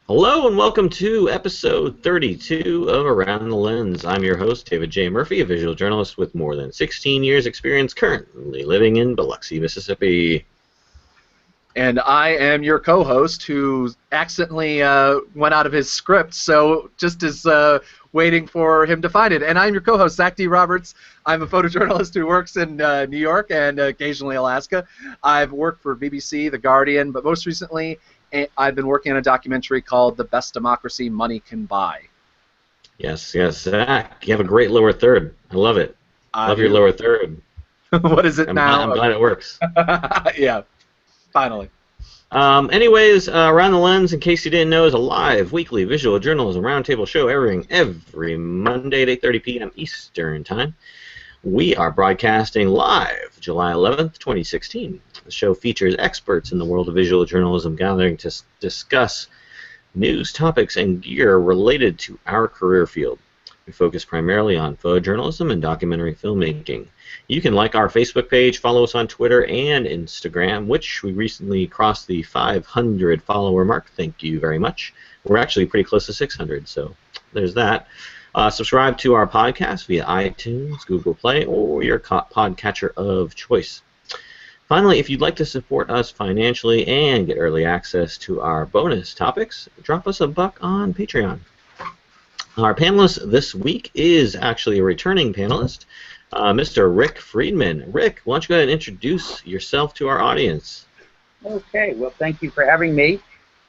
Hello and welcome to episode 32 of Around the Lens. I'm your host, David J. Murphy, a visual journalist with more than 16 years experience currently living in Biloxi, Mississippi. And I am your co-host who accidentally went out of his script, so just is waiting for him to find it. And I'm your co-host, Zach D. Roberts. I'm a photojournalist who works in New York and occasionally Alaska. I've worked for BBC, The Guardian, but most recently I've been working on a documentary called The Best Democracy Money Can Buy. Yes, Zach, you have a great lower third. I love it. Love your lower third. What is it now? I'm glad it works. Yeah, finally. Anyways, Around the Lens, in case you didn't know, is a live weekly visual journalism roundtable show airing every Monday at 8:30 p.m. Eastern Time. We are broadcasting live July 11th, 2016. The show features experts in the world of visual journalism gathering to discuss news, topics, and gear related to our career field. We focus primarily on photojournalism and documentary filmmaking. You can like our Facebook page, follow us on Twitter and Instagram, which we recently crossed the 500 follower mark. Thank you very much. We're actually pretty close to 600, so there's that. Subscribe to our podcast via iTunes, Google Play, or your podcatcher of choice. Finally, if you'd like to support us financially and get early access to our bonus topics, drop us a buck on Patreon. Our panelist this week is actually a returning panelist, Mr. Rick Friedman. Rick, why don't you go ahead and introduce yourself to our audience? Okay, well, thank you for having me.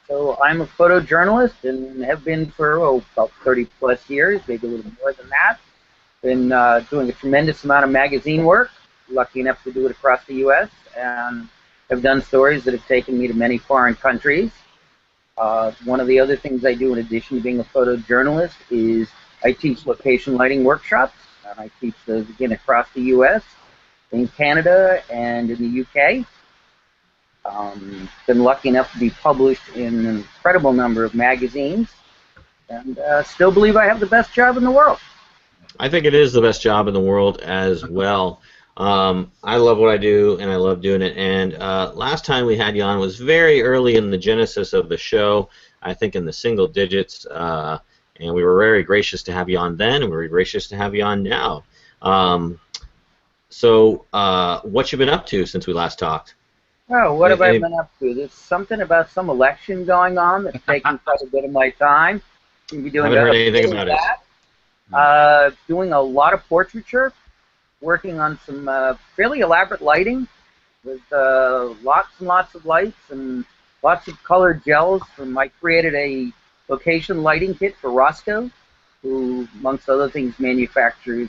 So I'm a photojournalist and have been for about 30-plus years, maybe a little more than that. Been doing a tremendous amount of magazine work, lucky enough to do it across the U.S., and have done stories that have taken me to many foreign countries. One of the other things I do in addition to being a photojournalist is I teach location lighting workshops, and I teach those again across the U.S., in Canada, and in the U.K. Been lucky enough to be published in an incredible number of magazines, and still believe I have the best job in the world. I think it is the best job in the world as well. I love what I do, and I love doing it. And last time we had you on was very early in the genesis of the show, I think in the single digits, and we were very gracious to have you on then, and we're gracious to have you on now. So what you been up to since we last talked? Oh, what have I been up to? There's something about some election going on that's taking quite a bit of my time. You'll be doing I haven't heard anything about it. Doing a lot of portraiture, working on some fairly elaborate lighting with lots and lots of lights and lots of colored gels. I created a location lighting kit for Roscoe, who, amongst other things, manufactures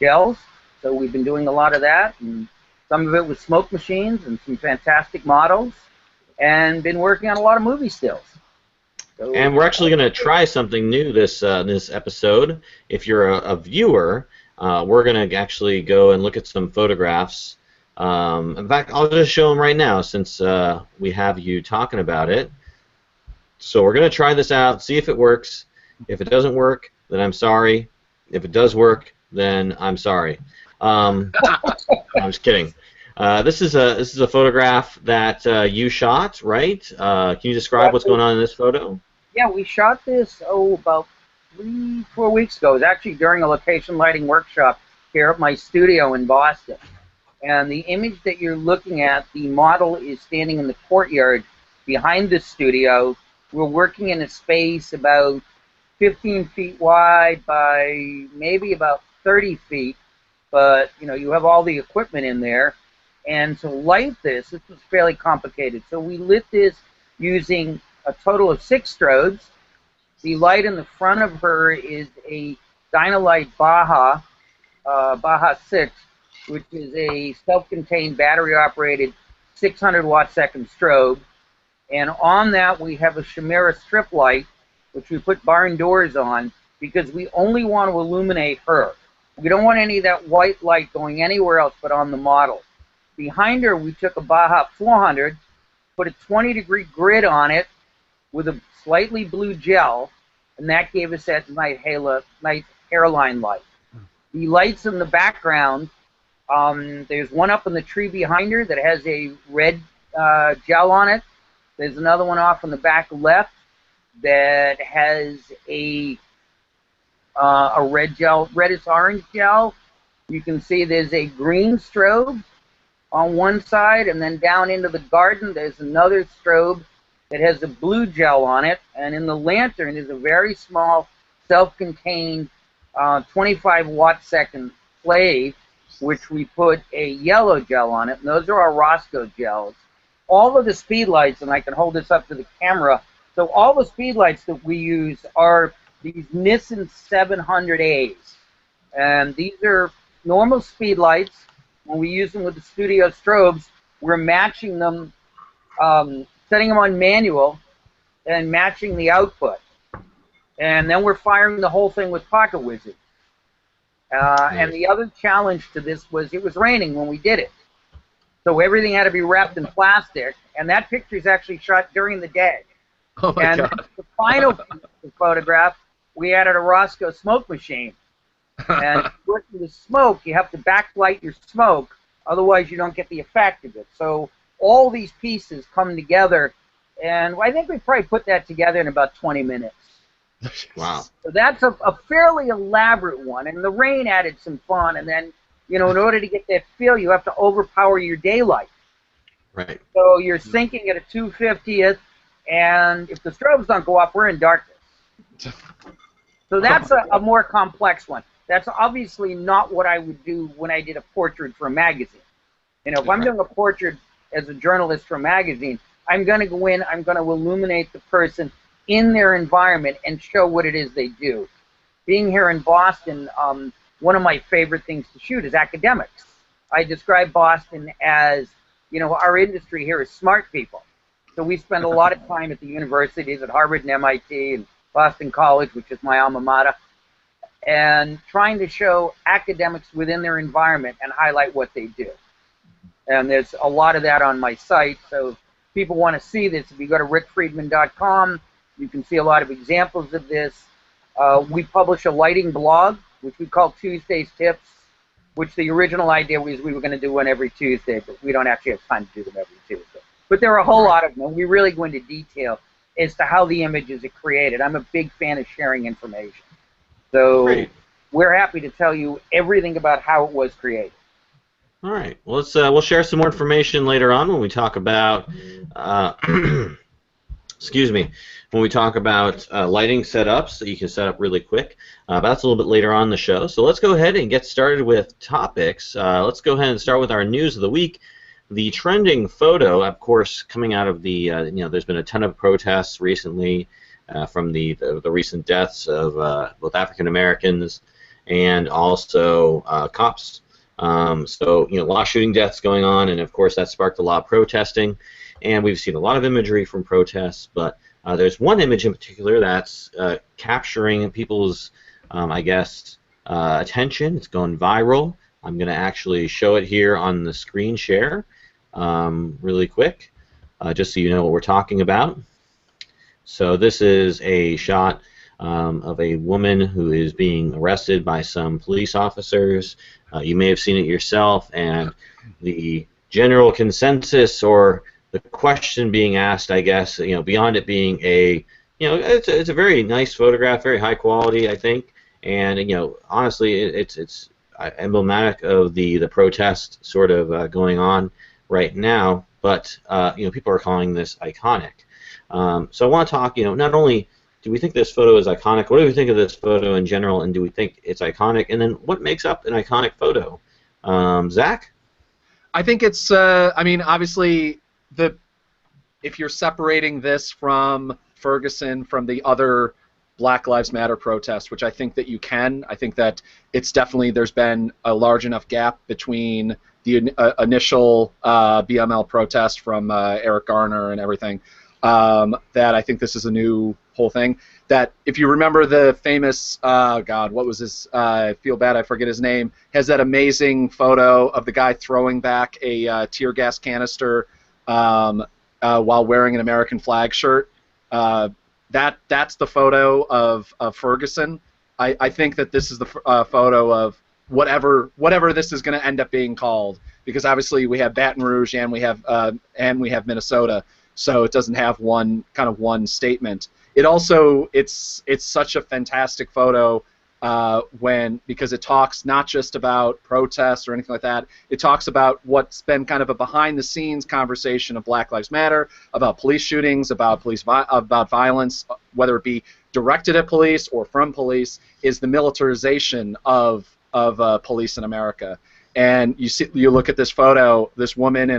gels. So we've been doing a lot of that. And some of it was smoke machines and some fantastic models, and been working on a lot of movie stills. So, and we're actually going to try something new this episode. If you're a viewer, we're going to actually go and look at some photographs. In fact, I'll just show them right now since we have you talking about it. So we're going to try this out, see if it works. If it doesn't work, then I'm sorry. If it does work, then I'm sorry. I'm just kidding. This is a photograph that you shot, right? Can you describe what's going on in this photo? Yeah, we shot this about 3-4 weeks ago. It was actually during a location lighting workshop here at my studio in Boston. And the image that you're looking at, the model is standing in the courtyard behind the studio. We're working in a space about 15 feet wide by maybe about 30 feet. But, you know, you have all the equipment in there. And to light this was fairly complicated. So we lit this using a total of 6 strobes. The light in the front of her is a Dynalight Baja 6, which is a self-contained battery-operated 600-watt-second strobe. And on that we have a Chimera strip light, which we put barn doors on because we only want to illuminate her. We don't want any of that white light going anywhere else but on the model. Behind her, we took a Baja 400, put a 20-degree grid on it with a slightly blue gel, and that gave us that nice hairline light. The lights in the background, there's one up in the tree behind her that has a red gel on it. There's another one off in the back left that has a red gel, reddish orange gel. You can see there's a green strobe on one side, and then down into the garden there's another strobe that has a blue gel on it, and in the lantern is a very small self-contained 25 watt-second flame, which we put a yellow gel on it, and those are our Roscoe gels. All of the speed lights, and I can hold this up to the camera, so all the speed lights that we use are these Nissan 700As, and these are normal speed lights. When we use them with the studio strobes, we're matching them, setting them on manual and matching the output. And then we're firing the whole thing with Pocket Wizard. And the other challenge to this was it was raining when we did it. So everything had to be wrapped in plastic, and that picture is actually shot during the day. Oh my God. The final piece of the photograph, we added a Roscoe smoke machine. And with the smoke, you have to backlight your smoke, otherwise you don't get the effect of it. So all these pieces come together, and I think we probably put that together in about 20 minutes. Wow. So that's a fairly elaborate one, and the rain added some fun, and then, you know, in order to get that feel, you have to overpower your daylight. Right. So you're syncing at a 2/50th, and if the strobes don't go up, we're in darkness. So that's a more complex one. That's obviously not what I would do when I did a portrait for a magazine. You know, if I'm doing a portrait as a journalist for a magazine, I'm going to go in, I'm going to illuminate the person in their environment and show what it is they do. Being here in Boston, one of my favorite things to shoot is academics. I describe Boston as, you know, our industry here is smart people. So we spend a lot of time at the universities, at Harvard and MIT and Boston College, which is my alma mater, and trying to show academics within their environment and highlight what they do. And there's a lot of that on my site, so if people want to see this, if you go to rickfriedman.com, you can see a lot of examples of this. We publish a lighting blog, which we call Tuesday's Tips, which the original idea was we were going to do one every Tuesday, but we don't actually have time to do them every Tuesday. But there are a whole lot of them, and we really go into detail as to how the images are created. I'm a big fan of sharing information. So Great. We're happy to tell you everything about how it was created. All right. Well, let's we'll share some more information later on when we talk about excuse me, when we talk about lighting setups that you can set up really quick. That's a little bit later on in the show. So let's go ahead and get started with topics. Let's go ahead and start with our news of the week. The trending photo, of course, coming out of the you know, there's been a ton of protests recently from the recent deaths of both African Americans and also cops. So, you know, a lot of shooting deaths going on, and of course that sparked a lot of protesting, and we've seen a lot of imagery from protests, but there's one image in particular that's capturing people's, I guess, attention. It's going viral. I'm going to actually show it here on the screen share really quick, just so you know what we're talking about. So this is a shot of a woman who is being arrested by some police officers. You may have seen it yourself, and the general consensus or the question being asked, I guess, you know, beyond it being a, you know, it's a very nice photograph, very high quality, I think, and you know, honestly, it's emblematic of the protest sort of going on right now. But you know, people are calling this iconic. So I want to talk, you know, not only do we think this photo is iconic, what do we think of this photo in general, and do we think it's iconic, and then what makes up an iconic photo? Zach? I think it's, I mean, obviously, if you're separating this from Ferguson, from the other Black Lives Matter protests, which I think that you can, I think that it's definitely, there's been a large enough gap between the initial BML protest from Eric Garner and everything, that I think this is a new whole thing. That if you remember the famous, God, what was his, I feel bad, I forget his name, has that amazing photo of the guy throwing back a tear gas canister while wearing an American flag shirt. That's the photo of Ferguson. I think that this is the photo of whatever this is going to end up being called, because obviously we have Baton Rouge and we have Minnesota, so it doesn't have one statement. it also it's such a fantastic photo because it talks not just about protests or anything like that. It talks about what's been kind of a behind-the-scenes conversation of Black Lives Matter, about police shootings, about about violence, whether it be directed at police or from police, is the militarization of police in America. And you look at this photo, this woman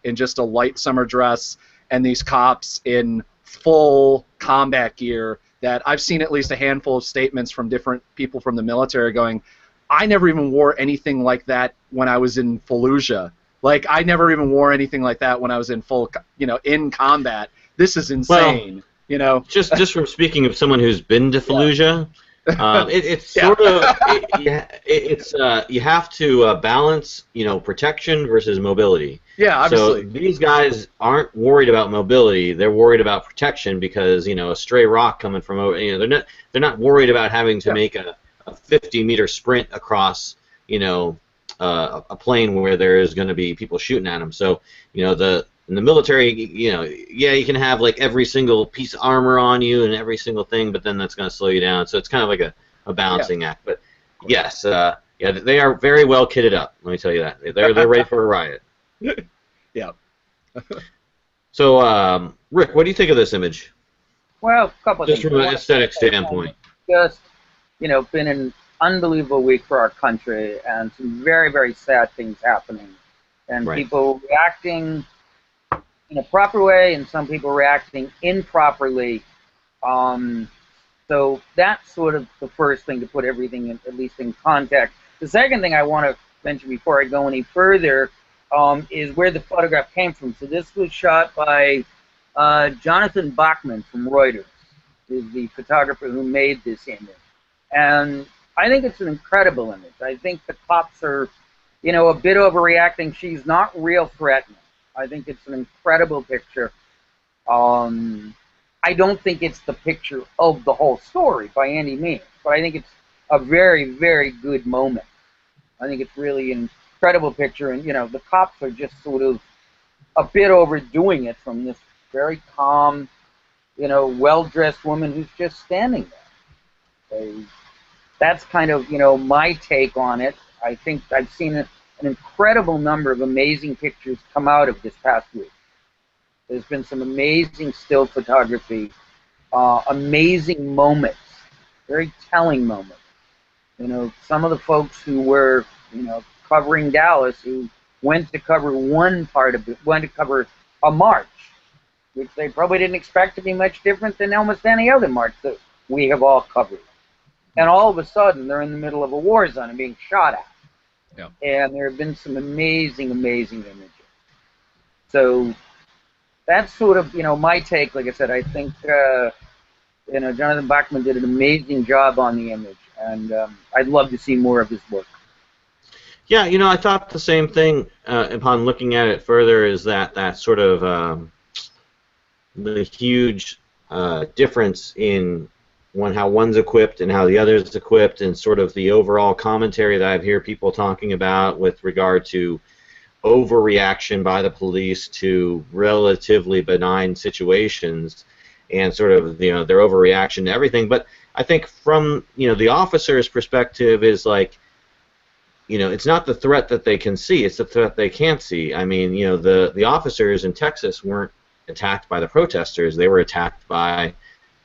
in just a light summer dress, and these cops in full combat gear. That I've seen at least a handful of statements from different people from the military going, I never even wore anything like that when I was in Fallujah. Like, I never even wore anything like that when I was in in combat. This is insane. Well, just from speaking of someone who's been to Fallujah, it's Yeah. sort of you have to balance protection versus mobility. Yeah, obviously. So these guys aren't worried about mobility; they're worried about protection because a stray rock coming from over. They're not worried about having to make a 50-meter sprint across a plane where there is going to be people shooting at them. So in the military, you can have like every single piece of armor on you and every single thing, but then that's going to slow you down. So it's kind of like a balancing act. But yes, they are very well kitted up. Let me tell you that they're ready for a riot. Yeah. So, Rick, what do you think of this image? Well, a couple of Just things. from an aesthetic standpoint. Just, been an unbelievable week for our country, and some very, very sad things happening, and people reacting in a proper way, and some people reacting improperly. So that's sort of the first thing to put everything in, at least in context. The second thing I want to mention before I go any further is where the photograph came from. So this was shot by Jonathan Bachman from Reuters, who's the photographer who made this image. And I think it's an incredible image. I think the cops are, a bit overreacting. She's not real threatening. I think it's an incredible picture. I don't think it's the picture of the whole story by any means, but I think it's a very, very good moment. I think it's really an incredible picture, and the cops are just sort of a bit overdoing it from this very calm, well-dressed woman who's just standing there. That's kind of my take on it. I think I've seen an incredible number of amazing pictures come out of this past week. There's been some amazing still photography, amazing moments, very telling moments. Some of the folks who were, covering Dallas, who went to cover one part of it, went to cover a march, which they probably didn't expect to be much different than almost any other march that we have all covered. And all of a sudden, they're in the middle of a war zone and being shot at. Yeah. And there have been some amazing, amazing images. So that's sort of, my take. Like I said, I think, Jonathan Bachman did an amazing job on the image, and I'd love to see more of his work. Yeah, I thought the same thing upon looking at it further, is that sort of the huge difference in how one's equipped and how the other's equipped, and sort of the overall commentary that I hear people talking about with regard to overreaction by the police to relatively benign situations, and sort of their overreaction to everything. But I think from the officer's perspective is like, it's not the threat that they can see, it's the threat they can't see. I mean, the officers in Texas weren't attacked by the protesters, they were attacked by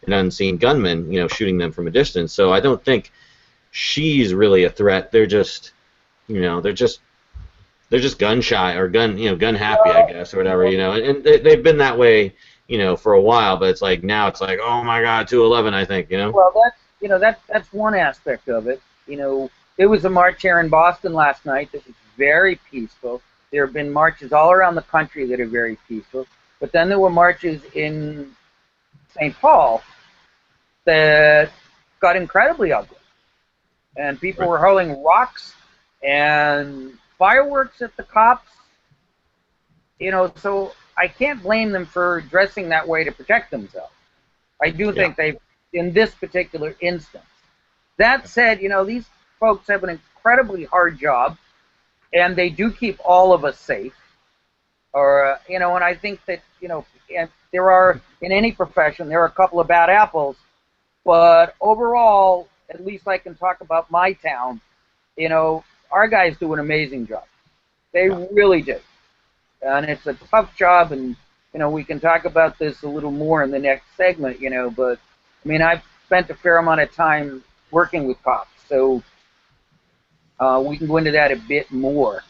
an unseen gunman, shooting them from a distance. So I don't think she's really a threat. They're just, they're just gun shy or gun happy, I guess, or whatever, And they've been that way, for a while. But it's like now it's like, oh my God, 211, I think, Well, that's one aspect of it. There was a march here in Boston last night that was very peaceful. There have been marches all around the country that are very peaceful. But then there were marches in St. Paul that got incredibly ugly. And people were hurling rocks and fireworks at the cops. So I can't blame them for dressing that way to protect themselves. I do think they've, in this particular instance. That said, these folks have an incredibly hard job, and they do keep all of us safe. or and I think that and there are in any profession there are a couple of bad apples, but overall, at least I can talk about my town. Our guys do an amazing job. They Yeah. really do, and it's a tough job. And we can talk about this a little more in the next segment. But I mean, I've spent a fair amount of time working with cops, so we can go into that a bit more.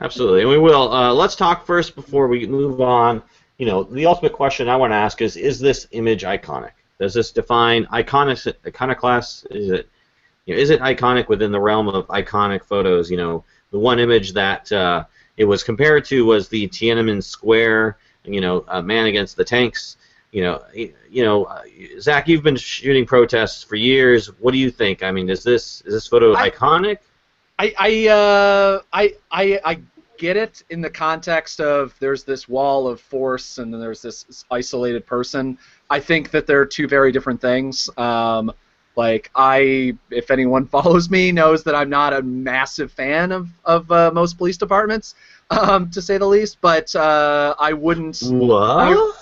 Absolutely, and we will. Let's talk first before we move on. The ultimate question I want to ask is this image iconic? Does this define iconoclast? Is it iconic within the realm of iconic photos? The one image that it was compared to was the Tiananmen Square. Man against the tanks. Zach, you've been shooting protests for years. What do you think? I mean, is this photo iconic? I get it in the context of there's this wall of force and then there's this isolated person. I think that they're two very different things. If anyone follows me, knows that I'm not a massive fan of most police departments, to say the least. But I wouldn't. What?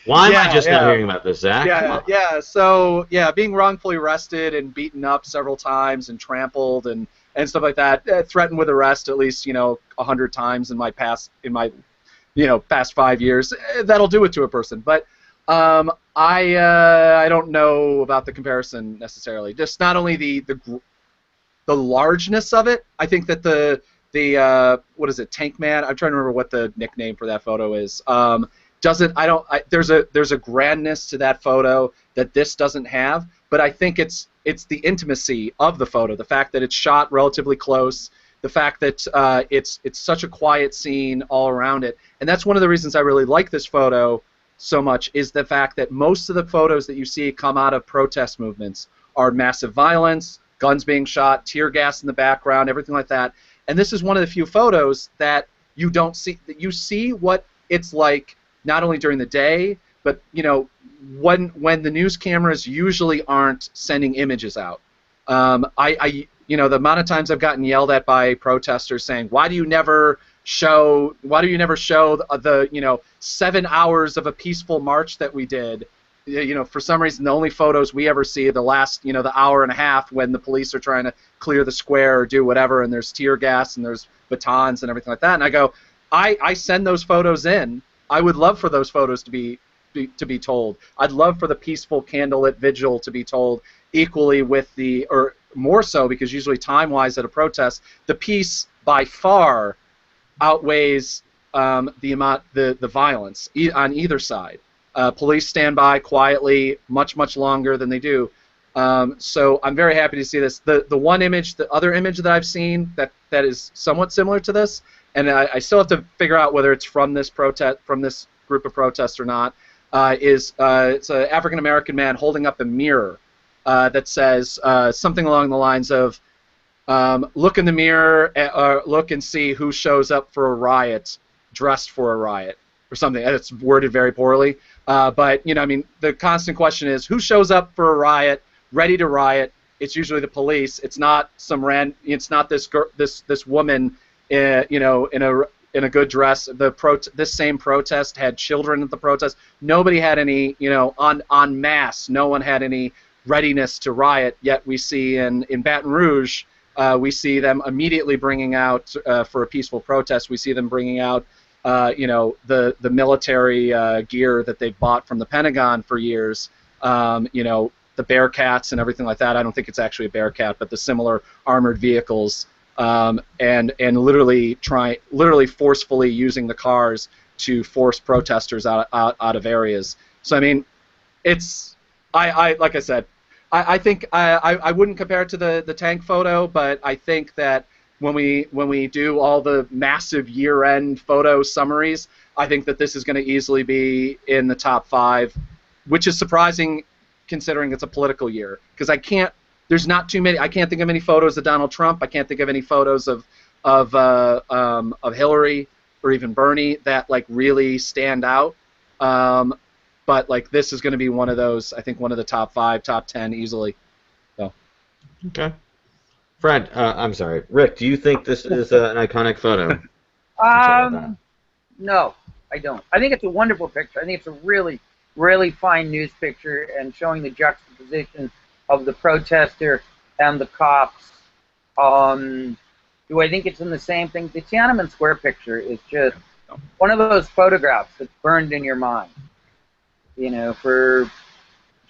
Why am I just not hearing about this, Zach? Yeah. So being wrongfully arrested and beaten up several times and trampled and stuff like that, threatened with arrest at least 100 times in my past 5 years. That'll do it to a person. But I don't know about the comparison necessarily. Just not only the largeness of it. I think that the what is it, Tank Man? I'm trying to remember what the nickname for that photo is. There's a grandness to that photo that this doesn't have. But I think it's the intimacy of the photo, the fact that it's shot relatively close, the fact that it's such a quiet scene all around it, and that's one of the reasons I really like this photo so much, is the fact that most of the photos that you see come out of protest movements are massive violence, guns being shot, tear gas in the background, everything like that. And this is one of the few photos that you don't see, that you see what it's like not only during the day, but when the news cameras usually aren't sending images out. The amount of times I've gotten yelled at by protesters saying, why do you never show the 7 hours of a peaceful march that we did? For some reason, the only photos we ever see are the last, the hour and a half when the police are trying to clear the square or do whatever, and there's tear gas and there's batons and everything like that. And I go, I send those photos in. I would love for those photos to be told. I'd love for the peaceful candlelit vigil to be told equally with or more so, because usually time-wise at a protest, the peace by far outweighs the violence on either side. Police stand by quietly much longer than they do. So I'm very happy to see this. The other image that I've seen that is somewhat similar to this, and I still have to figure out whether it's from this group of protests or not, it's an African American man holding up a mirror that says something along the lines of, look in the mirror, look and see who shows up for a riot, dressed for a riot, or something. It's worded very poorly, but the constant question is, who shows up for a riot, ready to riot? It's usually the police. It's not It's not this woman, in a good dress. This same protest had children at the protest. Nobody had any, en masse. No one had any readiness to riot. Yet we see in Baton Rouge, we see them immediately bringing out, for a peaceful protest, we see them bringing out, the military gear that they've bought from the Pentagon for years. The Bearcats and everything like that. I don't think it's actually a Bearcat, but the similar armored vehicles. And literally forcefully using the cars to force protesters out of areas. So like I said, I think I wouldn't compare it to the tank photo, but I think that when we do all the massive year-end photo summaries, I think that this is going to easily be in the top 5, which is surprising considering it's a political year, because there's not too many. I can't think of any photos of Donald Trump. I can't think of any photos of Hillary or even Bernie that really stand out. But this is going to be one of those. I think one of the top 5, top 10 easily. So. Okay. I'm sorry, Rick. Do you think this is an iconic photo? No, I don't. I think it's a wonderful picture. I think it's a really, really fine news picture and showing the juxtaposition of the protester and the cops. Do I think it's in the same thing? The Tiananmen Square picture is just one of those photographs that's burned in your mind. You know, for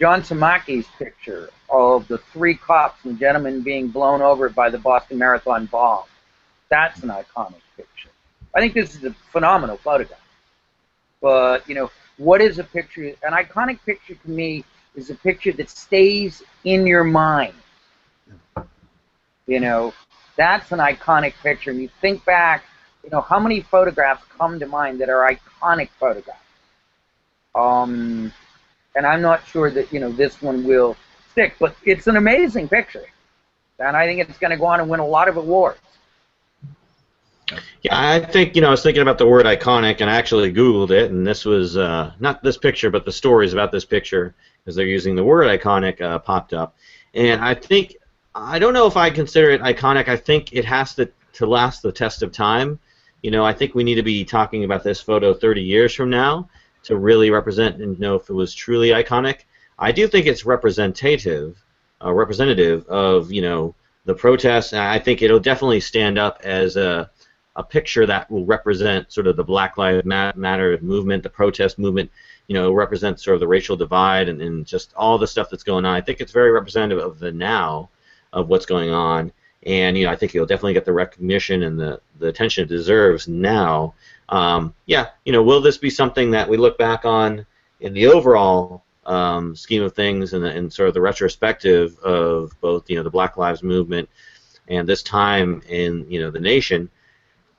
John Tamaki's picture of the 3 cops and gentlemen being blown over by the Boston Marathon bomb, that's an iconic picture. I think this is a phenomenal photograph. But, you know, what is a picture? An iconic picture to me is a picture that stays in your mind. You know, that's an iconic picture. And you think back, you know, how many photographs come to mind that are iconic photographs? And I'm not sure that, you know, this one will stick, but it's an amazing picture. And I think it's going to go on and win a lot of awards. Yeah, I think, you know, I was thinking about the word iconic, and I actually Googled it, and this was, not this picture, but the stories about this picture, because they're using the word iconic, popped up. And I think, I don't know if I consider it iconic. I think it has to last the test of time. You know, I think we need to be talking about this photo 30 years from now to really represent and know if it was truly iconic. I do think it's representative of, you know, the protests. And I think it'll definitely stand up as a picture that will represent sort of the Black Lives Matter movement, the protest movement, you know, represents sort of the racial divide and just all the stuff that's going on. I think it's very representative of the now of what's going on. And, you know, I think it'll definitely get the recognition and the attention it deserves now. Yeah, you know, will this be something that we look back on in the overall scheme of things and sort of the retrospective of both, you know, the Black Lives movement and this time in, you know, the nation?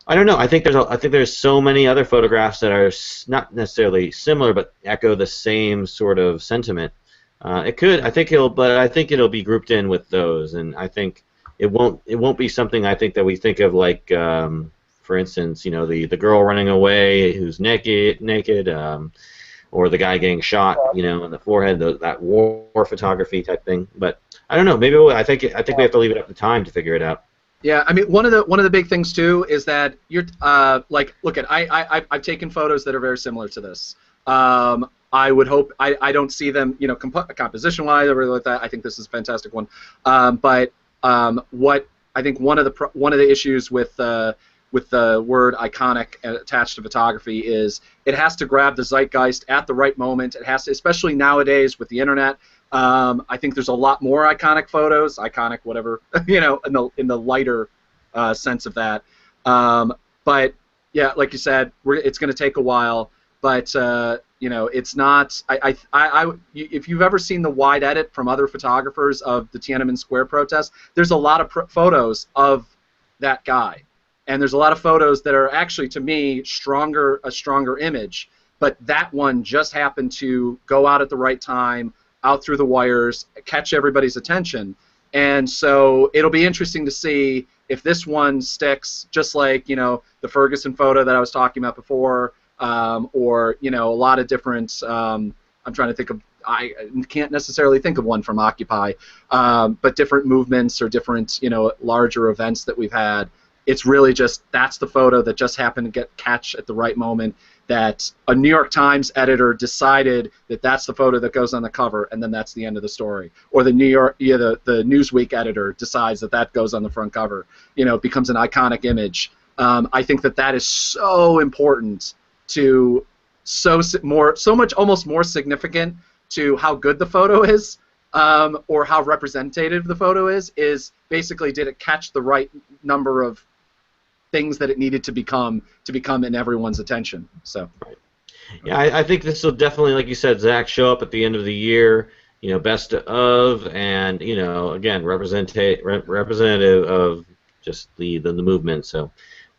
I don't know. I think there's so many other photographs that are not necessarily similar but echo the same sort of sentiment. It could. I think it'll be grouped in with those, and I think it won't be something I think that we think of like, for instance, you know, the girl running away who's naked, or the guy getting shot, you know, in the forehead, that war photography type thing. But I don't know. Maybe I think we have to leave it up to time to figure it out. Yeah, I mean, one of the big things too is that you're like, look at I've taken photos that are very similar to this. I would hope I don't see them, you know, composition wise or like that. I think this is a fantastic one. But what I think one of the issues with the word iconic attached to photography is it has to grab the zeitgeist at the right moment. It has to, especially nowadays with the internet. I think there's a lot more iconic photos, iconic whatever, you know, in the lighter sense of that. But yeah, like you said, it's going to take a while. But you know, it's not. If you've ever seen the wide edit from other photographers of the Tiananmen Square protest, there's a lot of photos of that guy, and there's a lot of photos that are actually, to me, a stronger image. But that one just happened to go out at the right time, out through the wires, catch everybody's attention. And so it'll be interesting to see if this one sticks, just like, you know, the Ferguson photo that I was talking about before, or, you know, a lot of different, I'm trying to think of, I can't necessarily think of one from Occupy, but different movements or different, you know, larger events that we've had. It's really just, that's the photo that just happened to catch at the right moment, that a New York Times editor decided that that's the photo that goes on the cover, and then that's the end of the story. Or the the Newsweek editor decides that that goes on the front cover. You know, it becomes an iconic image. I think that is so important to so much almost more significant to how good the photo is, or how representative the photo is basically, did it catch the right number of things that it needed to become in everyone's attention. So, right. Yeah, I think this will definitely, like you said, Zach, show up at the end of the year. You know, best of, and, you know, again, representative of just the movement. So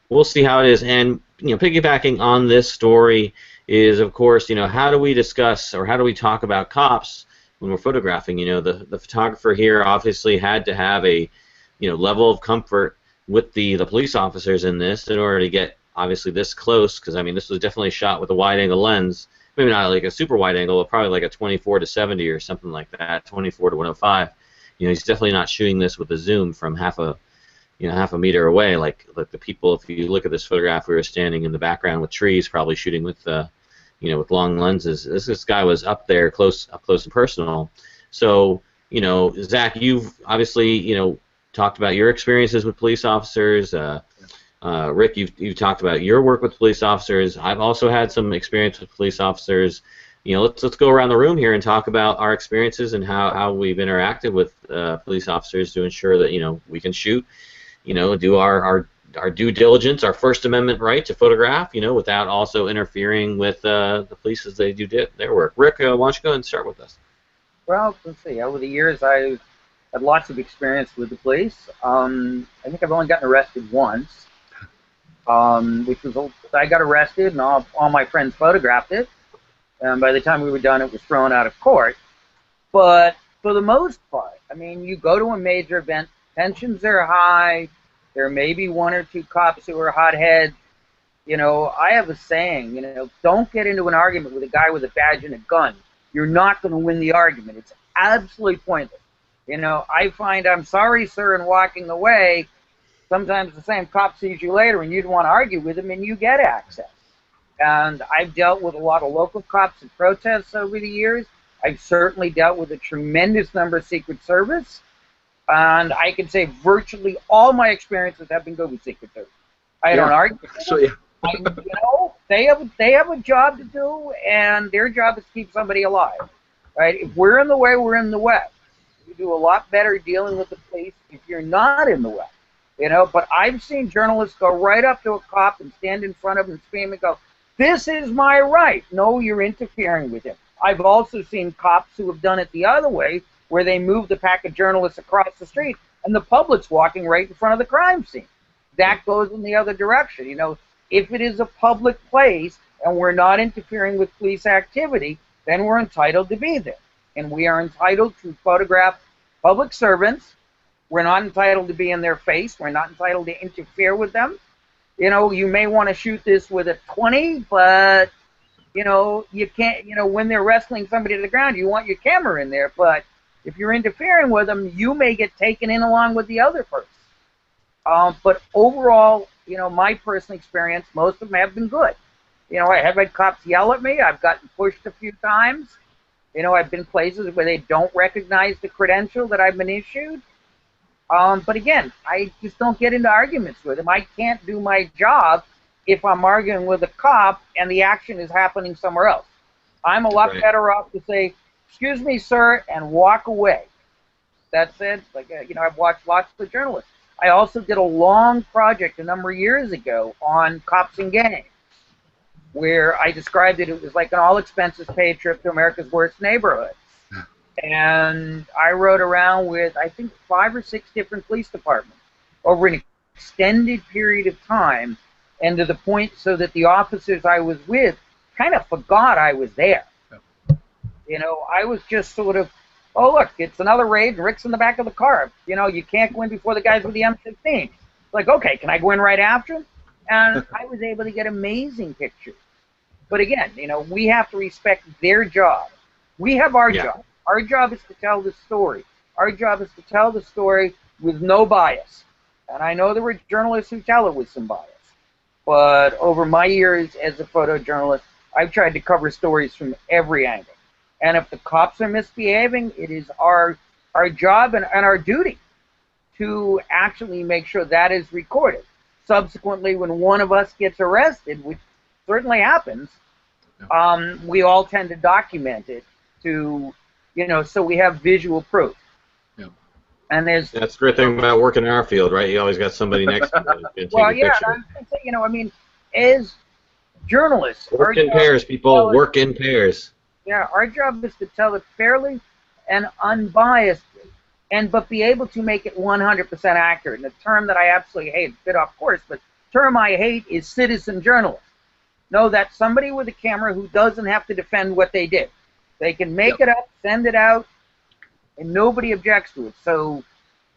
we'll see how it is. And, you know, piggybacking on this story is, of course, you know, how do we discuss or how do we talk about cops when we're photographing? You know, the photographer here obviously had to have a, you know, level of comfort with the police officers in this in order to get obviously this close, because I mean this was definitely shot with a wide angle lens, maybe not like a super wide angle, but probably like a 24 to 70 or something like that, 24 to 105. You know, he's definitely not shooting this with a zoom from half a half a meter away. Like the people, if you look at this photograph, we were standing in the background with trees, probably shooting with with long lenses. This guy was up there, up close and personal. So, Zach, you've obviously, talked about your experiences with police officers. Rick, you've talked about your work with police officers. I've also had some experience with police officers. Let's go around the room here and talk about our experiences and how we've interacted with police officers to ensure that we can shoot, do our due diligence, our First Amendment right to photograph, without also interfering with the police as they do their work. Rick, why don't you go ahead and start with us? Well, let's see. Over the years, I've had lots of experience with the police. I think I've only gotten arrested once, which was I got arrested and all my friends photographed it. And by the time we were done, it was thrown out of court. But for the most part, I mean, you go to a major event, tensions are high. There may be one or two cops who are hotheads. I have a saying, don't get into an argument with a guy with a badge and a gun. You're not going to win the argument. It's absolutely pointless. I find I'm sorry, sir, and walking away. Sometimes the same cop sees you later and you'd want to argue with him and you get access. And I've dealt with a lot of local cops and protests over the years. I've certainly dealt with a tremendous number of Secret Service. And I can say virtually all my experiences have been good with Secret Service. I don't argue with them. So, yeah. They have a job to do, and their job is to keep somebody alive, right? If we're in the way, we're in the way. You do a lot better dealing with the police if you're not in the way, But I've seen journalists go right up to a cop and stand in front of him and scream and go, "This is my right." No, you're interfering with him. I've also seen cops who have done it the other way, where they move the pack of journalists across the street, and the public's walking right in front of the crime scene. That goes in the other direction, If it is a public place and we're not interfering with police activity, then we're entitled to be there. And we are entitled to photograph public servants. We're not entitled to be in their face. We're not entitled to interfere with them. You may want to shoot this with a 20, but, you can't, when they're wrestling somebody to the ground, you want your camera in there. But if you're interfering with them, you may get taken in along with the other person. But overall, my personal experience, most of them have been good. I have had cops yell at me. I've gotten pushed a few times. I've been places where they don't recognize the credential that I've been issued. But again, I just don't get into arguments with them. I can't do my job if I'm arguing with a cop and the action is happening somewhere else. I'm a lot better off to say, "Excuse me, sir," and walk away. That's it. Like, I've watched lots of journalists. I also did a long project a number of years ago on cops and gangs, where I described it was like an all-expenses-paid trip to America's worst neighborhoods. And I rode around with, I think, 5 or 6 different police departments over an extended period of time, and to the point so that the officers I was with kind of forgot I was there. I was just sort of, "Oh, look, it's another raid, and Rick's in the back of the car. You can't go in before the guys with the M15. Like, okay, can I go in right after him?" And I was able to get amazing pictures. But again, we have to respect their job. We have our job. Our job is to tell the story. Our job is to tell the story with no bias. And I know there were journalists who tell it with some bias. But over my years as a photojournalist, I've tried to cover stories from every angle. And if the cops are misbehaving, it is our job and our duty to actually make sure that is recorded. Subsequently, when one of us gets arrested, which certainly happens, we all tend to document it to, so we have visual proof. Yeah. And that's the great thing about working in our field, right? You always got somebody next to you and take a picture. As journalists, work in pairs, people. Work in pairs. Yeah, our job is to tell it fairly and unbiasedly, but be able to make it 100% accurate. And the term that I absolutely hate, a bit off course, but the term I hate is citizen journalist. No, that's somebody with a camera who doesn't have to defend what they did. They can make it up, send it out, and nobody objects to it. So,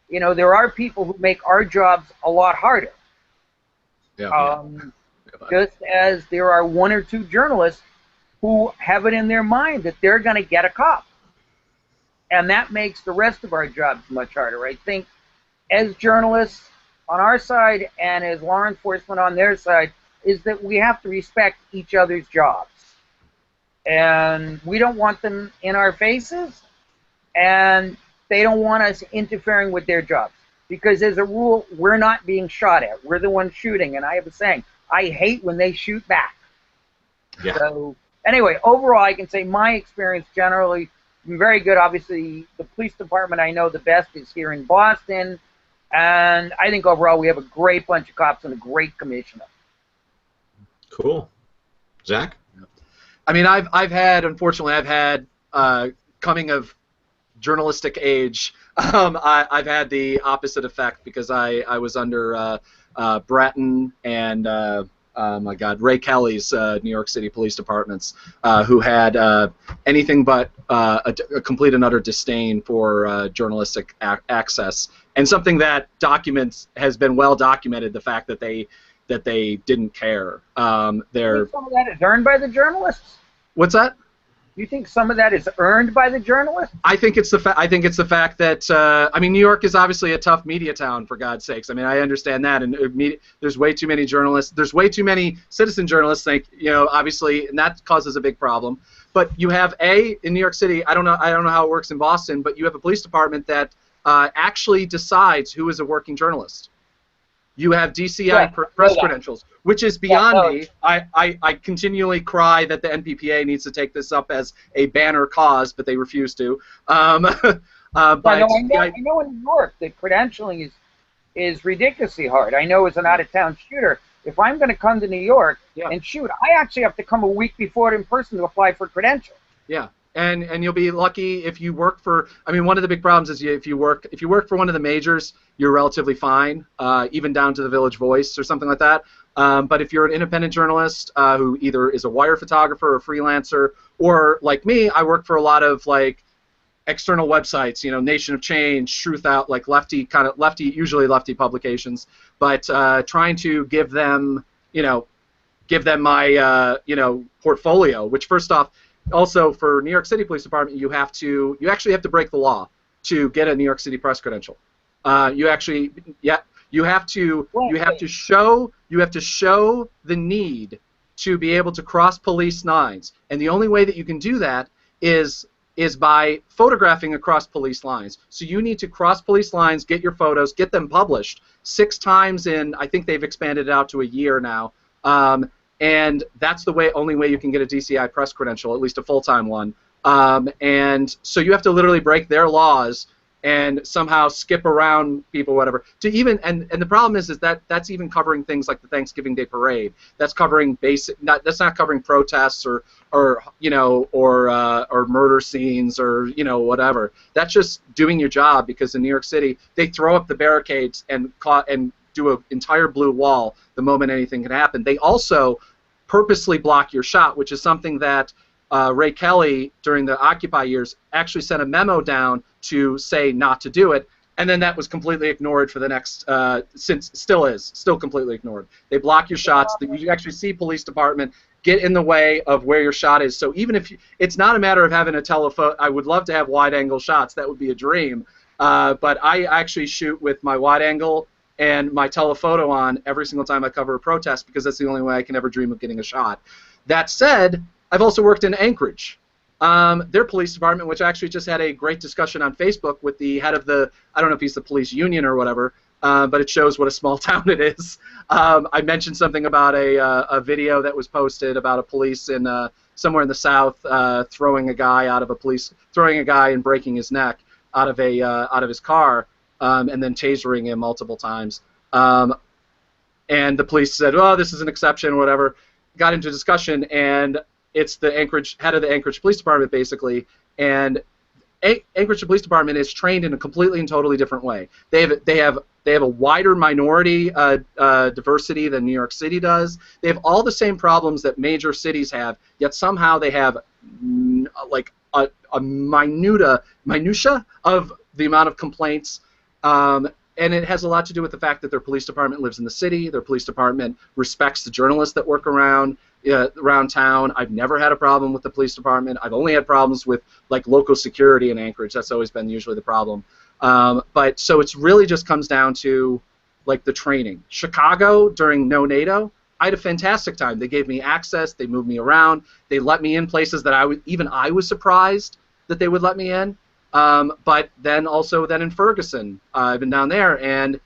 there are people who make our jobs a lot harder. Just as there are 1 or 2 journalists who have it in their mind that they're going to get a cop. And that makes the rest of our jobs much harder. I think as journalists, on our side and as law enforcement on their side is that we have to respect each other's jobs. And we don't want them in our faces, and they don't want us interfering with their jobs. Because as a rule, we're not being shot at. We're the ones shooting. And I have a saying, I hate when they shoot back. Yeah. So anyway, overall, I can say my experience generally been very good. Obviously, the police department I know the best is here in Boston. And I think overall we have a great bunch of cops and a great commissioner. Cool. Zach? I mean, unfortunately, I've had coming of journalistic age. I've had the opposite effect because I was under Bratton and my God, Ray Kelly's New York City Police Departments, who had anything but a complete and utter disdain for journalistic access, and something that has been well documented. The fact that they didn't care. You think some of that is earned by the journalists? What's that? You think some of that is earned by the journalists? I think it's the fact that I mean, New York is obviously a tough media town, for God's sakes. I mean, I understand that, and there's way too many journalists. There's way too many citizen journalists. Obviously, and that causes a big problem. But you have in New York City. I don't know how it works in Boston, but you have a police department that actually decides who is a working journalist. You have DCI press credentials, which is beyond me. I continually cry that the NPPA needs to take this up as a banner cause, but they refuse to. I know in New York the credentialing is ridiculously hard. I know as an out-of-town shooter, if I'm going to come to New York and shoot, I actually have to come a week before it in person to apply for credential. Yeah. And you'll be lucky if you work for. I mean, one of the big problems is if you work for one of the majors, you're relatively fine, even down to the Village Voice or something like that. But if you're an independent journalist who either is a wire photographer or freelancer, or like me, I work for a lot of like external websites, Nation of Change, Truth Out, like usually lefty publications, but trying to give them my portfolio, which first off. Also, for New York City Police Department, you actually have to break the law to get a New York City press credential. You have to show the need to be able to cross police lines, and the only way that you can do that is by photographing across police lines. So you need to cross police lines, get your photos, get them published 6 times in. I think they've expanded it out to a year now. And that's the only way you can get a DCI press credential, at least a full-time one. And so you have to literally break their laws and somehow skip around people, whatever. And the problem is that that's even covering things like the Thanksgiving Day Parade. That's covering that's not covering protests or murder scenes or whatever. That's just doing your job, because in New York City they throw up the barricades and do an entire blue wall the moment anything can happen. They also purposely block your shot, which is something that Ray Kelly, during the Occupy years, actually sent a memo down to say not to do it, and then that was completely ignored for the next, still completely ignored. They block your shots. You actually see police department get in the way of where your shot is. So even if it's not a matter of having a telephoto, I would love to have wide-angle shots. That would be a dream. But I actually shoot with my wide-angle and my telephoto on every single time I cover a protest, because that's the only way I can ever dream of getting a shot. That said, I've also worked in Anchorage. Their police department, which actually just had a great discussion on Facebook with the head of the, I don't know if he's the police union or whatever, but it shows what a small town it is. I mentioned something about a video that was posted about a police in somewhere in the South throwing a guy and breaking his neck out of his car. And then tasering him multiple times. And the police said, "Oh, this is an exception," or whatever. Got into a discussion, and it's the head of the Anchorage Police Department, basically. And Anchorage Police Department is trained in a completely and totally different way. They have a wider minority diversity than New York City does. They have all the same problems that major cities have, yet somehow they have like a minutia of the amount of complaints. And it has a lot to do with the fact that their police department lives in the city. Their police department respects the journalists that work around town. I've never had a problem with the police department. I've only had problems with like local security in Anchorage. That's always been usually the problem. But so it's really just comes down to like the training. Chicago during No NATO, I had a fantastic time. They gave me access. They moved me around. They let me in places that I was surprised that they would let me in. But then in Ferguson, I've been down there, and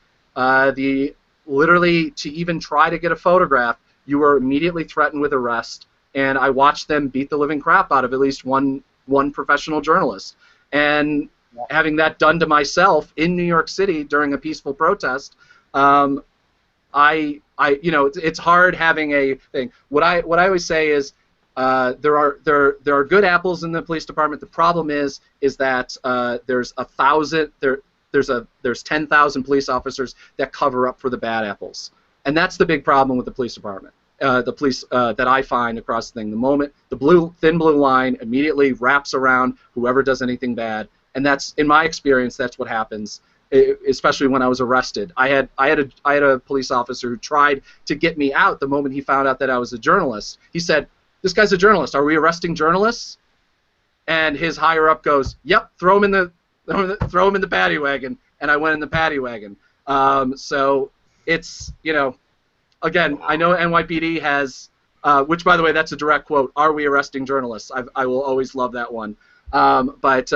literally to even try to get a photograph, you were immediately threatened with arrest. And I watched them beat the living crap out of at least one professional journalist. And having that done to myself in New York City during a peaceful protest, it's hard having a thing. What I always say is there are good apples in the police department. The problem is that there's 10,000 police officers that cover up for the bad apples, and that's the big problem with the police department. The police that I find across the thing. The moment the thin blue line immediately wraps around whoever does anything bad, and that's, in my experience, that's what happens. Especially when I was arrested, I had a police officer who tried to get me out the moment he found out that I was a journalist. He said, "This guy's a journalist. Are we arresting journalists?" And his higher up goes, "Yep, throw him in the paddy wagon." And I went in the paddy wagon. So it's, again, I know NYPD has, which by the way, that's a direct quote. "Are we arresting journalists?" I will always love that one. But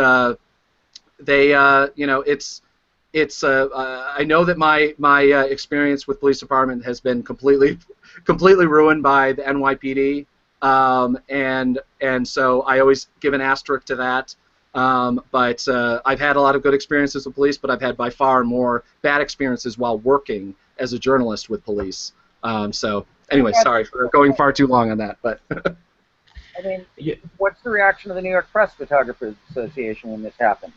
they, I know that my experience with police department has been completely ruined by the NYPD, and so I always give an asterisk to that. But I've had a lot of good experiences with police, but I've had by far more bad experiences while working as a journalist with police. So anyway, sorry for going far too long on that, but. I mean, what's the reaction of the New York Press Photographers Association when this happened?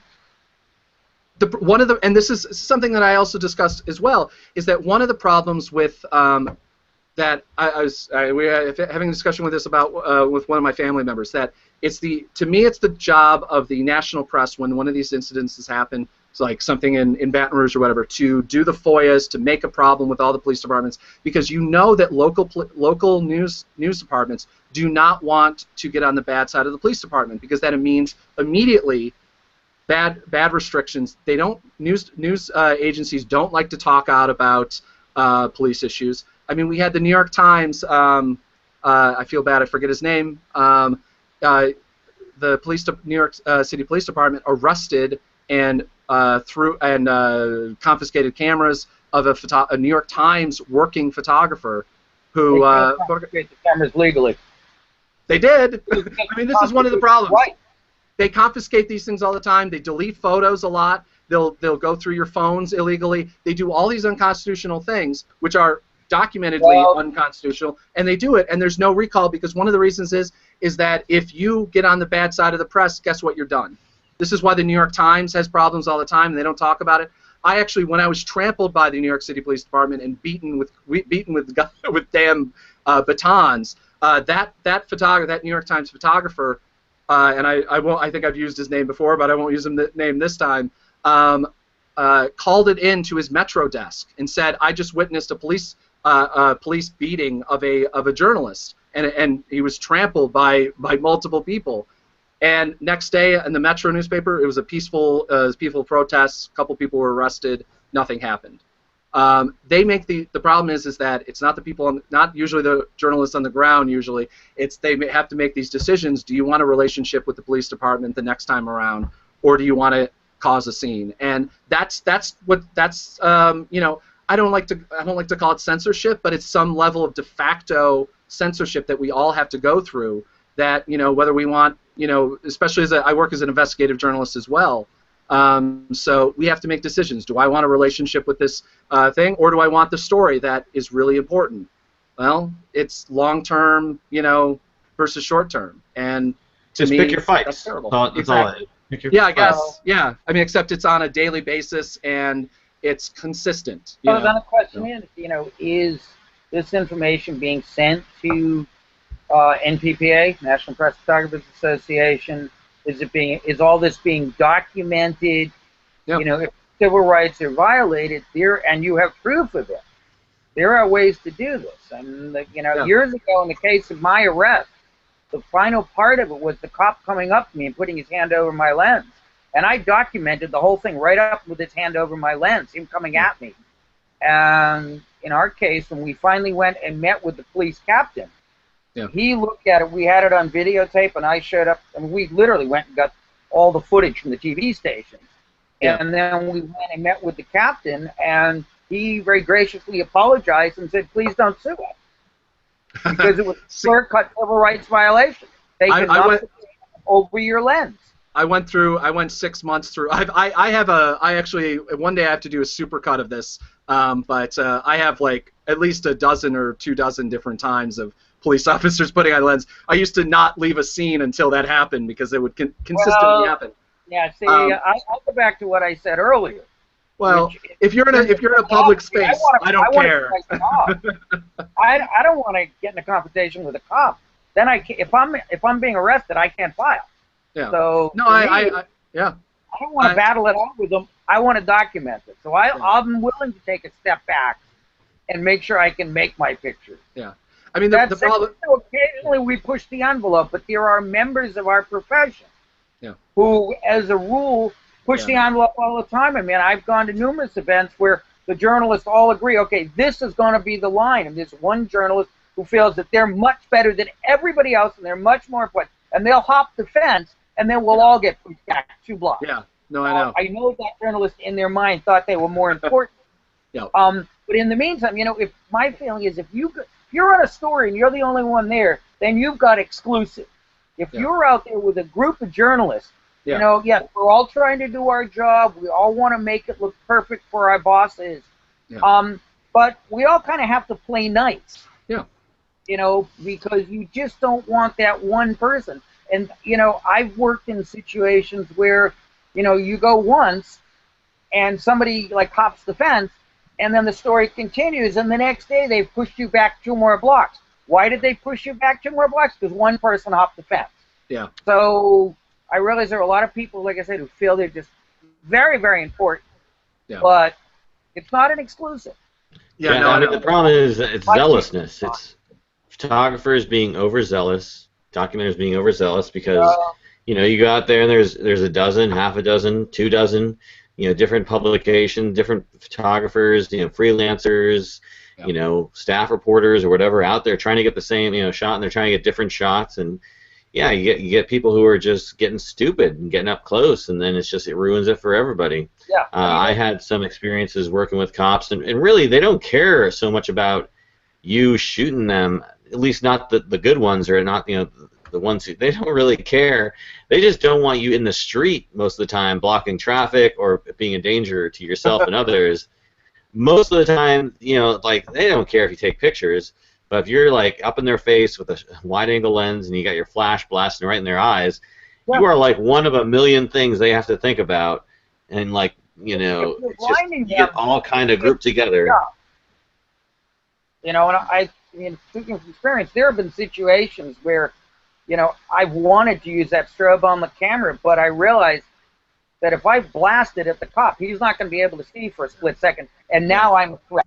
And this is something that I also discussed as well, is that one of the problems with that we were having a discussion with this about with one of my family members, that to me it's the job of the national press when one of these incidences happen, it's like something in Baton Rouge or whatever, to do the FOIAs, to make a problem with all the police departments, because you know that local news departments do not want to get on the bad side of the police department, because that means immediately bad restrictions. They don't news agencies don't like to talk out about police issues. I mean, we had the New York Times. I feel bad, I forget his name. The New York City Police Department arrested and confiscated cameras of a New York Times working photographer who confiscate the cameras legally. They did. I mean, this is one of the problems. Right. They confiscate these things all the time. They delete photos a lot. They'll go through your phones illegally. They do all these unconstitutional things, which are documentedly unconstitutional, and they do it, and there's no recall, because one of the reasons is that if you get on the bad side of the press, guess what? You're done. This is why the New York Times has problems all the time, and they don't talk about it. I actually, when I was trampled by the New York City Police Department and beaten with damn batons, that New York Times photographer, and I think I've used his name before, but I won't use the name this time, called it in to his Metro desk and said, "I just witnessed a police beating of a journalist, and he was trampled by multiple people." And next day in the Metro newspaper, it was a peaceful protest. A couple people were arrested. Nothing happened. They make the problem is that it's not the people not usually the journalists on the ground. Usually, they have to make these decisions. Do you want a relationship with the police department the next time around, or do you want to cause a scene? And that's I don't like to call it censorship, but it's some level of de facto censorship that we all have to go through. That whether we want especially as I work as an investigative journalist as well. So we have to make decisions. Do I want a relationship with this thing, or do I want the story that is really important? Well, it's long-term, versus short-term. And to just me, pick your fights. That's terrible. Exactly. Yeah, I guess. Yeah. I mean, except it's on a daily basis and it's consistent. So then the question is this information being sent to NPPA, National Press Photographers Association? Is all this being documented? Yep. If civil rights are violated, and you have proof of it, there are ways to do this. And years ago, in the case of my arrest, the final part of it was the cop coming up to me and putting his hand over my lens, and I documented the whole thing right up with his hand over my lens, him coming at me. And in our case, when we finally went and met with the police captain, he looked at it. We had it on videotape, and I showed up, and we literally went and got all the footage from the TV station. And then we went and met with the captain, and he very graciously apologized and said, "Please don't sue us," because it was a clear-cut civil rights violation. They could not over your lens. I went 6 months through. I actually one day I have to do a supercut of this, but I have like at least a dozen or 2 dozen different times of police officers putting on lens. I used to not leave a scene until that happened because it would consistently happen. Yeah, see, I'll go back to what I said earlier. Well, if you're in a public space, I don't care. I don't want to get in a confrontation with a cop. Then if I'm being arrested, I can't file. Yeah. So no, I don't want to battle it out with them. I want to document it. So I'm willing to take a step back and make sure I can make my picture. Yeah. I mean, the problem. Occasionally we push the envelope, but there are members of our profession who, as a rule, push the envelope all the time. I mean, I've gone to numerous events where the journalists all agree, okay, this is going to be the line. And there's one journalist who feels that they're much better than everybody else and they're much more important. And they'll hop the fence, and then we'll all get pushed back 2 blocks. Yeah, no, I know. I know that journalists in their mind thought they were more important. But in the meantime, if my feeling is if you're on a story and you're the only one there, then you've got exclusive. If you're out there with a group of journalists, yes, we're all trying to do our job. We all want to make it look perfect for our bosses. But we all kind of have to play nice. Because you just don't want that one person. And, I've worked in situations where, you go once and somebody like hops the fence and then the story continues and the next day they've pushed you back 2 more blocks. Why did they push you back 2 more blocks? Because one person hopped the fence. Yeah. So I realize there are a lot of people, like I said, who feel they're just very, very important. Yeah. But it's not an exclusive. I mean, the problem is it's zealousness. It's photographers being overzealous, documenters being overzealous because you go out there and there's a dozen, half a dozen, 2 dozen, different publications, different photographers, freelancers, staff reporters or whatever out there trying to get the same shot, and they're trying to get different shots, and you get people who are just getting stupid and getting up close, and then it ruins it for everybody. I had some experiences working with cops, and really they don't care so much about you shooting them, at least not the good ones, or not the ones who, they don't really care. They just don't want you in the street most of the time blocking traffic or being a danger to yourself and others. Most of the time, like, they don't care if you take pictures, but if you're like up in their face with a wide angle lens and you got your flash blasting right in their eyes, you are like one of a million things they have to think about, and like, it's just, you get all kind of grouped together. And I mean, speaking from experience, there have been situations where, I've wanted to use that strobe on the camera, but I realized that if I blasted at the cop, he's not going to be able to see for a split second, and now I'm a threat.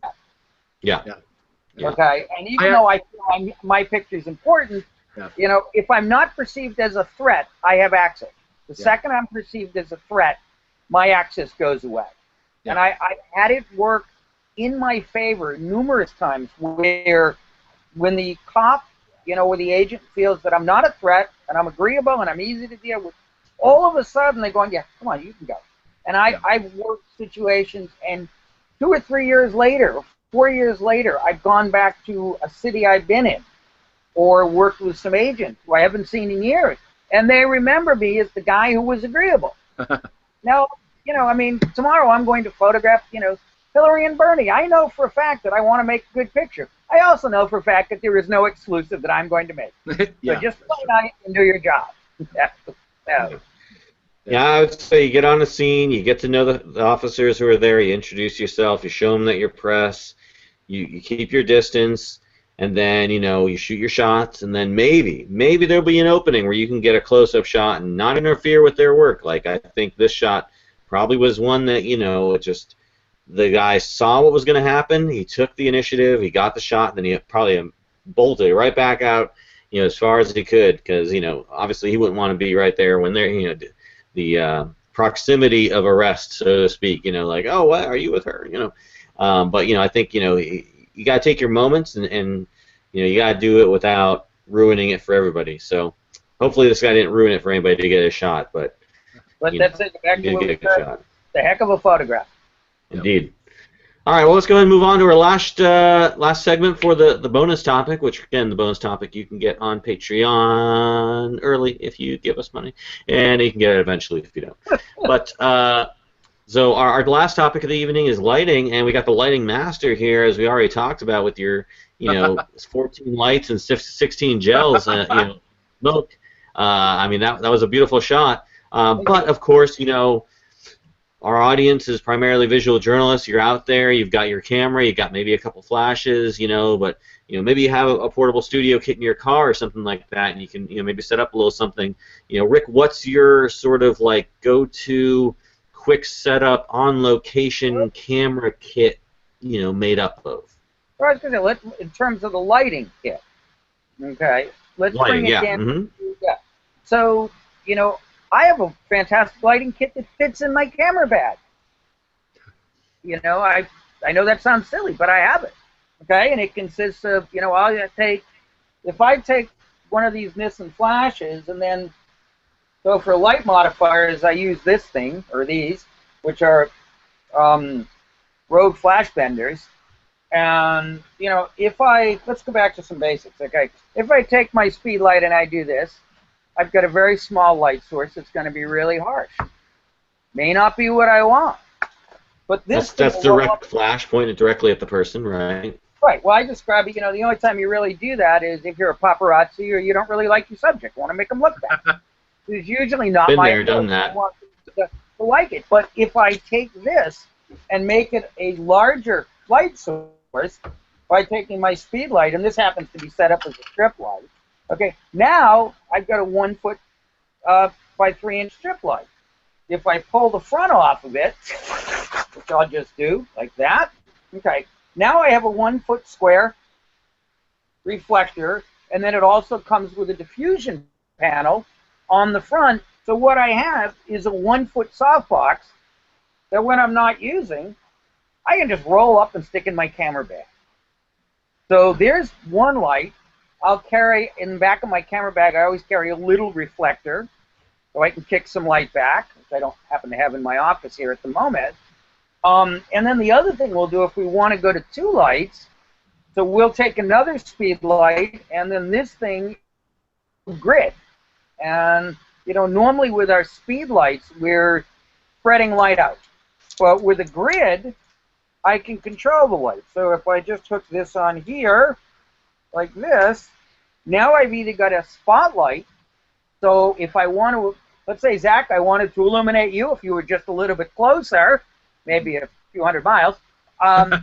Okay, and even though I feel my picture is important, if I'm not perceived as a threat, I have access. The second I'm perceived as a threat, my access goes away. And I had it work in my favor numerous times where when the cop, or the agent feels that I'm not a threat and I'm agreeable and I'm easy to deal with, all of a sudden they're going, come on, you can go. And I've worked situations, and 2 or 3 years later, 4 years later, I've gone back to a city I've been in or worked with some agents who I haven't seen in years, and they remember me as the guy who was agreeable. Now, I mean, tomorrow I'm going to photograph, Hillary and Bernie. I know for a fact that I want to make a good picture. I also know for a fact that there is no exclusive that I'm going to make. So just play nice and do your job. I would say you get on the scene, you get to know the officers who are there, you introduce yourself, you show them that you're press, you keep your distance, and then, you shoot your shots, and then maybe there'll be an opening where you can get a close-up shot and not interfere with their work. Like, I think this shot probably was one that, just the guy saw what was going to happen, he took the initiative, he got the shot, and then he probably bolted right back out, as far as he could, because, obviously he wouldn't want to be right there when they're, the proximity of arrest, so to speak, like, oh, what, are you with her, But I think you got to take your moments, and you got to do it without ruining it for everybody. So hopefully this guy didn't ruin it for anybody to get a shot, but that's it. Back to you what did we get a good said. shot. The heck of a photograph. Indeed. All right, well, let's go ahead and move on to our last segment for the bonus topic, which, again, the bonus topic you can get on Patreon early if you give us money, and you can get it eventually if you don't. But so our last topic of the evening is lighting, and we got the lighting master here, as we already talked about, with your 14 lights and 16 gels, smoke. I mean, that was a beautiful shot. But of course, our audience is primarily visual journalists. You're out there, you've got your camera, you've got maybe a couple flashes, but maybe you have a portable studio kit in your car or something like that, and you can maybe set up a little something. Rick, what's your sort of like go-to quick setup on location camera kit made up of? Well, I was going to say, in terms of the lighting kit, okay, let's bring it down. Mm-hmm. Yeah. So, I have a fantastic lighting kit that fits in my camera bag. I know that sounds silly, but I have it. Okay, and it consists of, if I take one of these Nissan flashes and then go for light modifiers, I use this thing, or these, which are Rogue flash benders. And, let's go back to some basics, okay? If I take my speed light and I do this, I've got a very small light source that's going to be really harsh. May not be what I want. But this that's direct flash pointed directly at the person, right? Right. Well, I describe it, the only time you really do that is if you're a paparazzi or you don't really like your subject, want to make them look bad. It's usually not Been my there, done that. I want to like it. But if I take this and make it a larger light source by taking my speed light, and this happens to be set up as a strip light, okay, now I've got a 1 foot by 3 inch strip light. If I pull the front off of it, which I'll just do like that, okay, now I have a 1 foot square reflector, and then it also comes with a diffusion panel on the front. So what I have is a 1 foot softbox that when I'm not using, I can just roll up and stick in my camera bag. So there's one light. I'll carry in the back of my camera bag, I always carry a little reflector so I can kick some light back, which I don't happen to have in my office here at the moment. And then the other thing we'll do if we want to go to 2 lights, so we'll take another speed light, and then this thing, grid. And, normally with our speed lights, we're spreading light out. But with a grid, I can control the light. So if I just hook this on here, like this, now I've either got a spotlight, so if I want to, let's say, Zach, I wanted to illuminate you if you were just a little bit closer, maybe a few hundred miles, I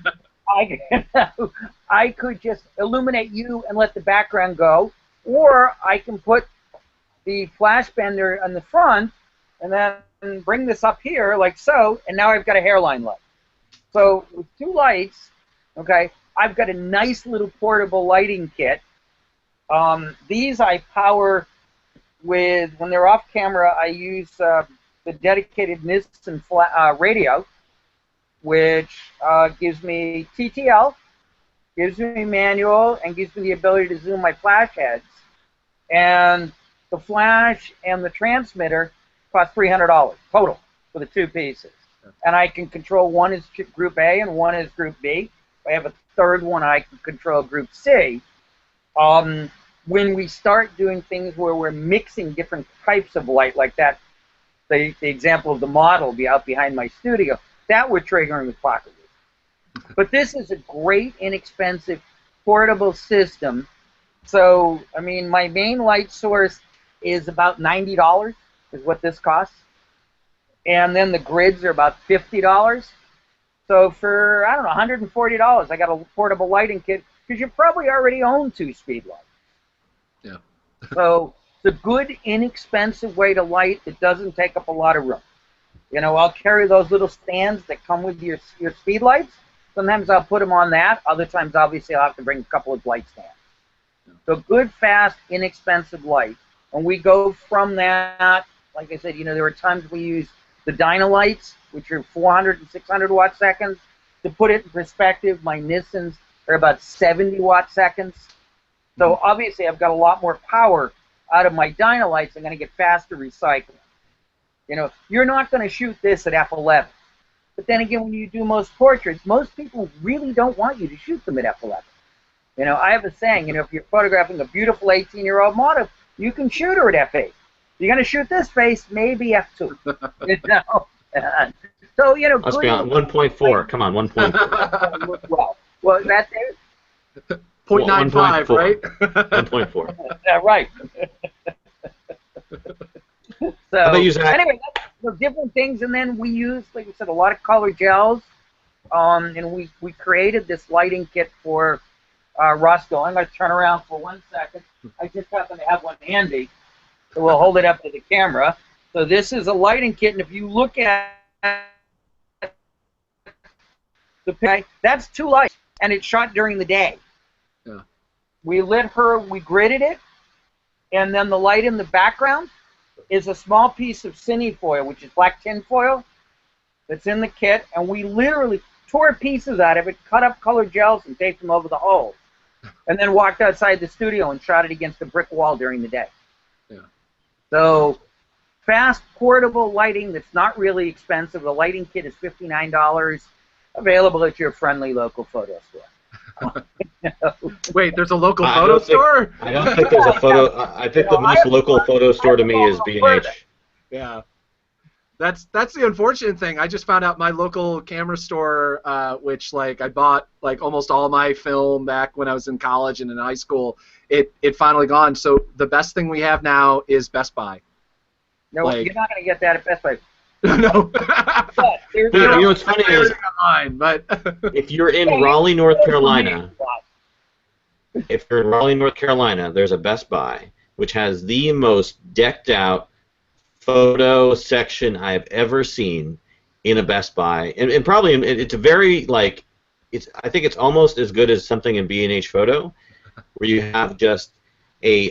could just illuminate you and let the background go, or I can put the flash bender on the front and then bring this up here like so, and now I've got a hairline light. So with 2 lights, okay, I've got a nice little portable lighting kit. These I power with, when they're off camera, I use the dedicated Nissan radio, which gives me TTL, gives me manual, and gives me the ability to zoom my flash heads. And the flash and the transmitter cost $300 total for the 2 pieces. And I can control, one is Group A and one is Group B. I have a third one I can control, Group C. When we start doing things where we're mixing different types of light like that, the example of the model be out behind my studio, that we're triggering with pocket loop. But this is a great, inexpensive, portable system. So, I mean, my main light source is about $90 is what this costs. And then the grids are about $50. So for, I don't know, $140, I got a portable lighting kit, because you probably already own 2 speed lights. Yeah. So it's a good, inexpensive way to light that doesn't take up a lot of room. I'll carry those little stands that come with your speed lights. Sometimes I'll put them on that. Other times, obviously, I'll have to bring a couple of light stands. Yeah. So good, fast, inexpensive light. And we go from that, like I said, there are times we use the Dynalights, which are 400 and 600 watt seconds. to put it in perspective, my Nissans are about 70 watt seconds. So obviously I've got a lot more power out of my Dynalights. I'm going to get faster recycling. You know, you're not going to shoot this at f11. But then again, when you do most portraits, most people really don't want you to shoot them at f11. You know, I have a saying, you know, if you're photographing a beautiful 18-year-old model, you can shoot her at f8. If you're going to shoot this face, maybe f2. You know? So, you know, let's be on 1.4. Come on, 1.4. well, that's it. 0.95, right? 1.4. Yeah, right. So, how about you, Zach? anyway, that's different things, and then we use, like I said, a lot of color gels, and we created this lighting kit for Roscoe. I'm going to turn around for 1 second. I just happen to have one handy, so we'll hold it up to the camera. So this is a lighting kit, and if you look at the picture, that's 2 lights, and it's shot during the day. Yeah. We lit her, we gridded it, and then the light in the background is a small piece of cine foil, which is black tin foil, that's in the kit, and we literally tore pieces out of it, cut up colored gels, and taped them over the holes, and then walked outside the studio and shot it against a brick wall during the day. Yeah. So, fast, portable lighting that's not really expensive. The lighting kit is $59, available at your friendly local photo store. Wait, there's a local photo store? I don't think there's a photo. I think the most local photo store to me is B&H. Yeah. That's the unfortunate thing. I just found out my local camera store, which like I bought like almost all my film back when I was in college and in high school, it finally gone. So the best thing we have now is Best Buy. No, like, you're not going to get that at Best Buy. No. But you know what's funny is but if you're in Raleigh, North Carolina, there's a Best Buy which has the most decked out photo section I've ever seen in a Best Buy, and probably it's a very like I think it's almost as good as something in B&H Photo, where you have just a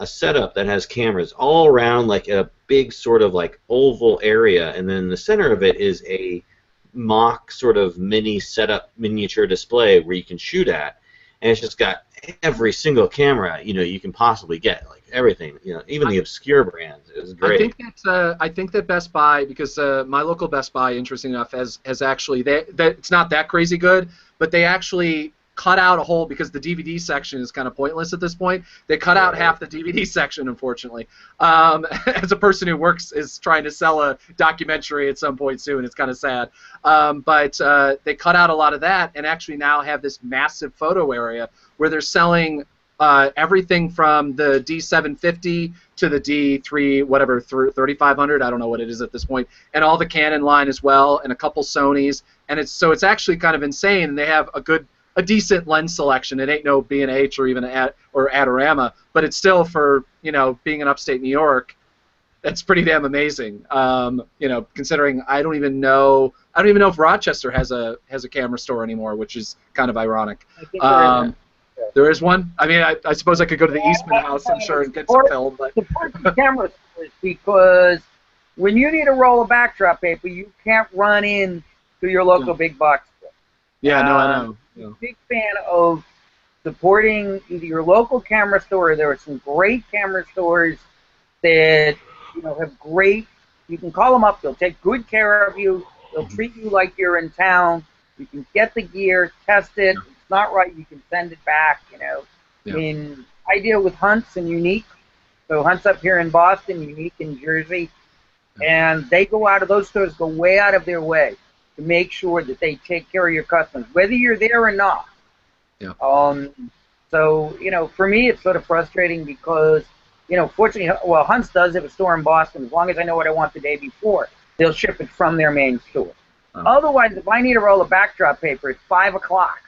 setup that has cameras all around like a big sort of like oval area, and then in the center of it is a mock sort of mini setup miniature display where you can shoot at, and it's just got every single camera you can possibly get, like everything, even the obscure brands. It was great. I think that Best Buy, because my local Best Buy, interesting enough, has actually it's not that crazy good, but they actually cut out a whole, because the DVD section is kind of pointless at this point. They cut out half the DVD section, unfortunately. As a person who is trying to sell a documentary at some point soon, it's kind of sad. But they cut out a lot of that, and actually now have this massive photo area where they're selling everything from the D750 to the D3, whatever, 3500, I don't know what it is at this point, and all the Canon line as well, and a couple Sonys, and it's actually kind of insane. And they have a decent lens selection. It ain't no B&H or even or Adorama, but it's still, for being in upstate New York, that's pretty damn amazing. Considering I don't even know if Rochester has a camera store anymore, which is kind of ironic. I think there is one. I mean, I suppose I could go to the Eastman House, I'm sure, and get some film. But support the camera stores, because when you need a roll of backdrop paper, you can't run in to your local big box store. Yeah, no, I know. Yeah. I'm a big fan of supporting either your local camera store, or there are some great camera stores that have great. You can call them up; they'll take good care of you. They'll treat you like you're in town. You can get the gear, test it. If it's not right, you can send it back. Yeah. I mean, I deal with Hunts and Unique. So Hunts up here in Boston, Unique in Jersey, and they go out of those stores, go way out of their way to make sure that they take care of your customers, whether you're there or not. Yeah. So, for me, it's sort of frustrating because, fortunately, well, Hunts does have a store in Boston. As long as I know what I want the day before, they'll ship it from their main store. Oh. Otherwise, if I need a roll of backdrop paper at 5 o'clock,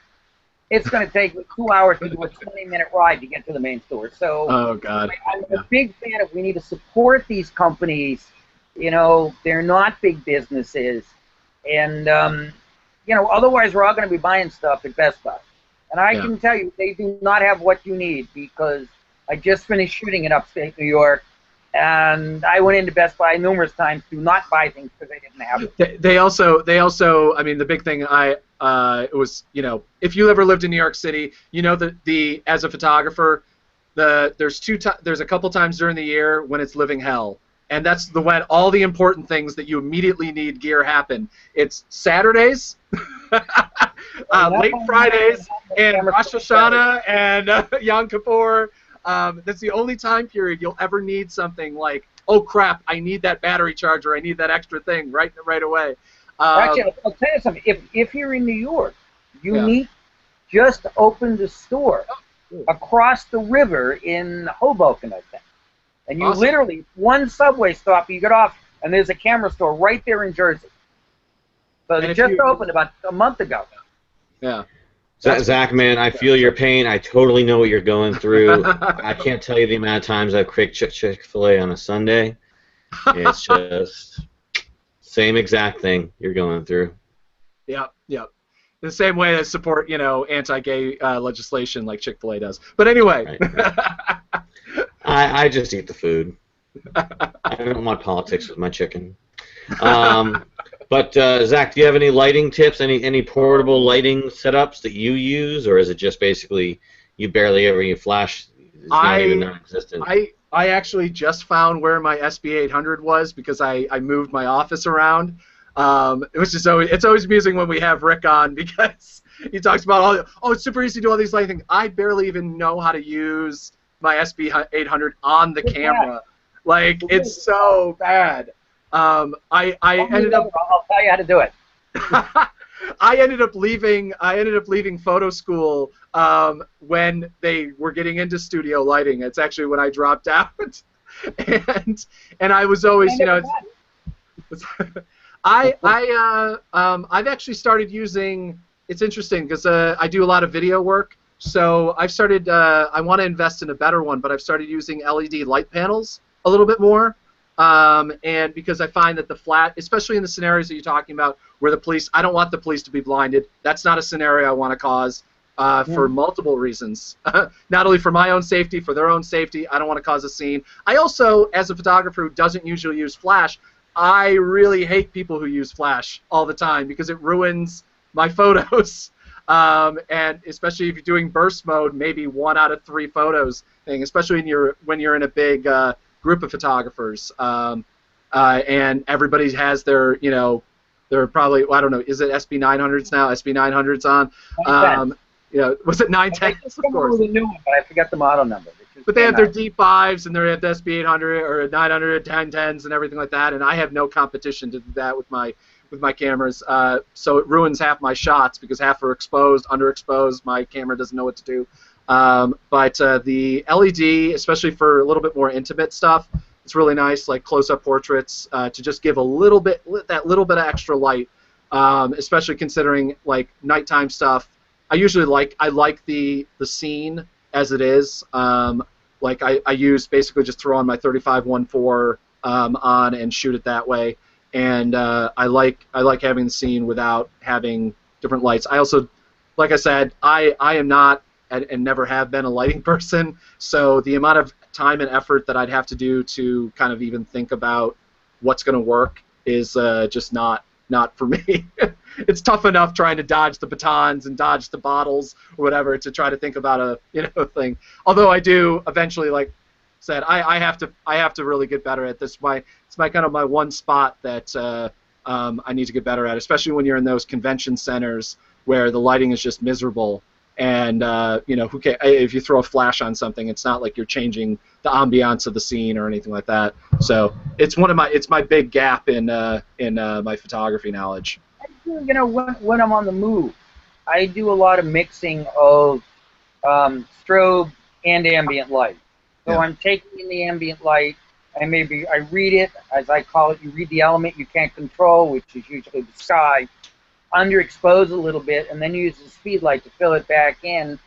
it's going to take me 2 hours to do a 20-minute ride to get to the main store. So oh, God. I'm a big fan of, we need to support these companies. They're not big businesses. And, otherwise we're all going to be buying stuff at Best Buy. And I can tell you, they do not have what you need, because I just finished shooting in upstate New York, and I went into Best Buy numerous times to not buy things because they didn't have it. They also, I mean, the big thing, it was, if you ever lived in New York City, you know that as a photographer, there's a couple times during the year when it's living hell, and that's when all the important things that you immediately need gear happen. It's Saturdays, late Fridays, and Rosh Hashanah and Yom Kippur. That's the only time period you'll ever need something like, oh crap, I need that battery charger, I need that extra thing right away. Actually, I'll tell you something. If you're in New York, Unique just opened a store across the river in Hoboken, I think. And you literally, one subway stop, you get off, and there's a camera store right there in Jersey. So it just opened about a month ago. Yeah. Zach, man, I feel your pain. I totally know what you're going through. I can't tell you the amount of times I've cracked Chick-fil-A on a Sunday. It's just same exact thing you're going through. Yep. The same way that support, anti-gay legislation like Chick-fil-A does. But anyway. Right. I just eat the food. I don't want politics with my chicken. But Zach, do you have any lighting tips? Any portable lighting setups that you use, or is it just basically you barely ever use flash? It's not even non-existent. I actually just found where my SB800 was because I moved my office around. It's always amusing when we have Rick on because he talks about it's super easy to do all these lighting things. I barely even know how to use my SB800 on the camera. Like, it's so bad. I ended up. I'll tell you how to do it. I ended up leaving photo school when they were getting into studio lighting. It's actually when I dropped out, and I was always, I've actually started using. It's interesting because I do a lot of video work, so I've started. I want to invest in a better one, but I've started using LED light panels a little bit more. And because I find that the flat, especially in the scenarios that you're talking about, where I don't want the police to be blinded. That's not a scenario I want to cause for multiple reasons. Not only for my own safety, for their own safety. I don't want to cause a scene. I also, as a photographer who doesn't usually use flash, I really hate people who use flash all the time because it ruins my photos. And especially if you're doing burst mode, maybe 1 out of 3 photos thing, especially when you're in a big group of photographers, and everybody has their, they're probably, I don't know, is it SB900s now? SB900s on? Was it 910s? Of course. The new one, but I forget the model number. But they have their D5s and they have the SB800 or 900, 1010s and everything like that, and I have no competition to do that with my cameras, so it ruins half my shots because half are exposed, underexposed. My camera doesn't know what to do. But the LED, especially for a little bit more intimate stuff, it's really nice, like close-up portraits, to just give that little bit of extra light, especially considering like nighttime stuff. I like the scene as it is. Like I use basically just throw on my 35-1.4 on and shoot it that way, and I like having the scene without having different lights. I also, like I said, I am not and never have been a lighting person, so the amount of time and effort that I'd have to do to kind of even think about what's going to work is just not for me. It's tough enough trying to dodge the batons and dodge the bottles or whatever to try to think about a thing. Although I do eventually, like I said, I have to really get better at this. It's my kind of my one spot that I need to get better at, especially when you're in those convention centers where the lighting is just miserable. And if you throw a flash on something, it's not like you're changing the ambiance of the scene or anything like that. So it's my big gap in my photography knowledge. When I'm on the move, I do a lot of mixing of strobe and ambient light. So I'm taking in the ambient light, and maybe I read it, as I call it. You read the element you can't control, which is usually the sky. Underexpose a little bit, and then use the speed light to fill it back in.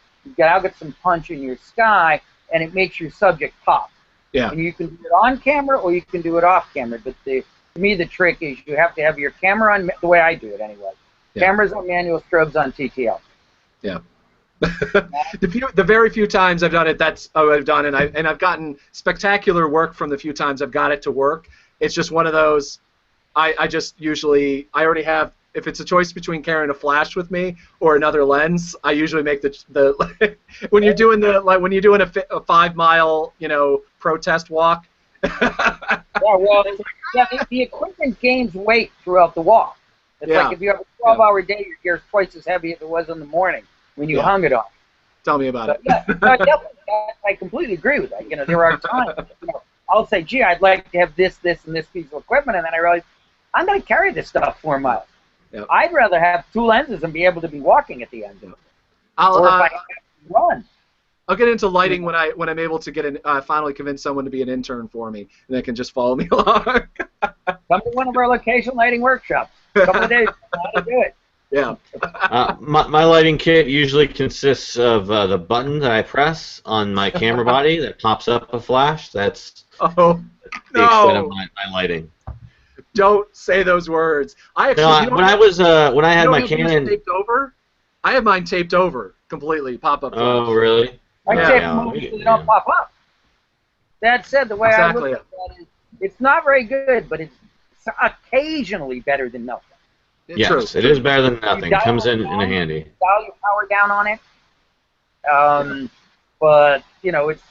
I'll get some punch in your sky, and it makes your subject pop. Yeah. And you can do it on camera, or you can do it off camera. But to me, the trick is you have to have your camera on, the way I do it anyway. Yeah. Cameras on manual, strobes on TTL. Yeah. The very few times I've done it, that's what I've done, and I've gotten spectacular work from the few times I've got it to work. It's just one of those. I already have. if it's a choice between carrying a flash with me or another lens, I usually make the when you're doing when you're doing a 5-mile protest walk. Yeah, well, the equipment gains weight throughout the walk. It's like if you have a 12-hour day, your gear's twice as heavy as it was in the morning when you hung it on. Tell me about it. Yeah, I completely agree with that. There are times I'll say, gee, I'd like to have this, and this piece of equipment, and then I realize I'm going to carry this stuff 4 miles. Yep. I'd rather have 2 lenses and be able to be walking at the end of it. Or if I have to run. I'll get into lighting when I'm able to finally convince someone to be an intern for me, and they can just follow me along. Come to one of our location lighting workshops. A couple of days, how to do it. Yeah. My lighting kit usually consists of the button that I press on my camera body that pops up a flash. That's the extent of my lighting. Don't say those words. When I had my Canon taped over, I have mine taped over completely. Pop-up flash. Oh, really? I tape them so they don't pop up. That said, the way I look at that is, it's not very good, but it's occasionally better than nothing. Yes, it is better than nothing. It comes in handy. Dial your power down on it. But, it's,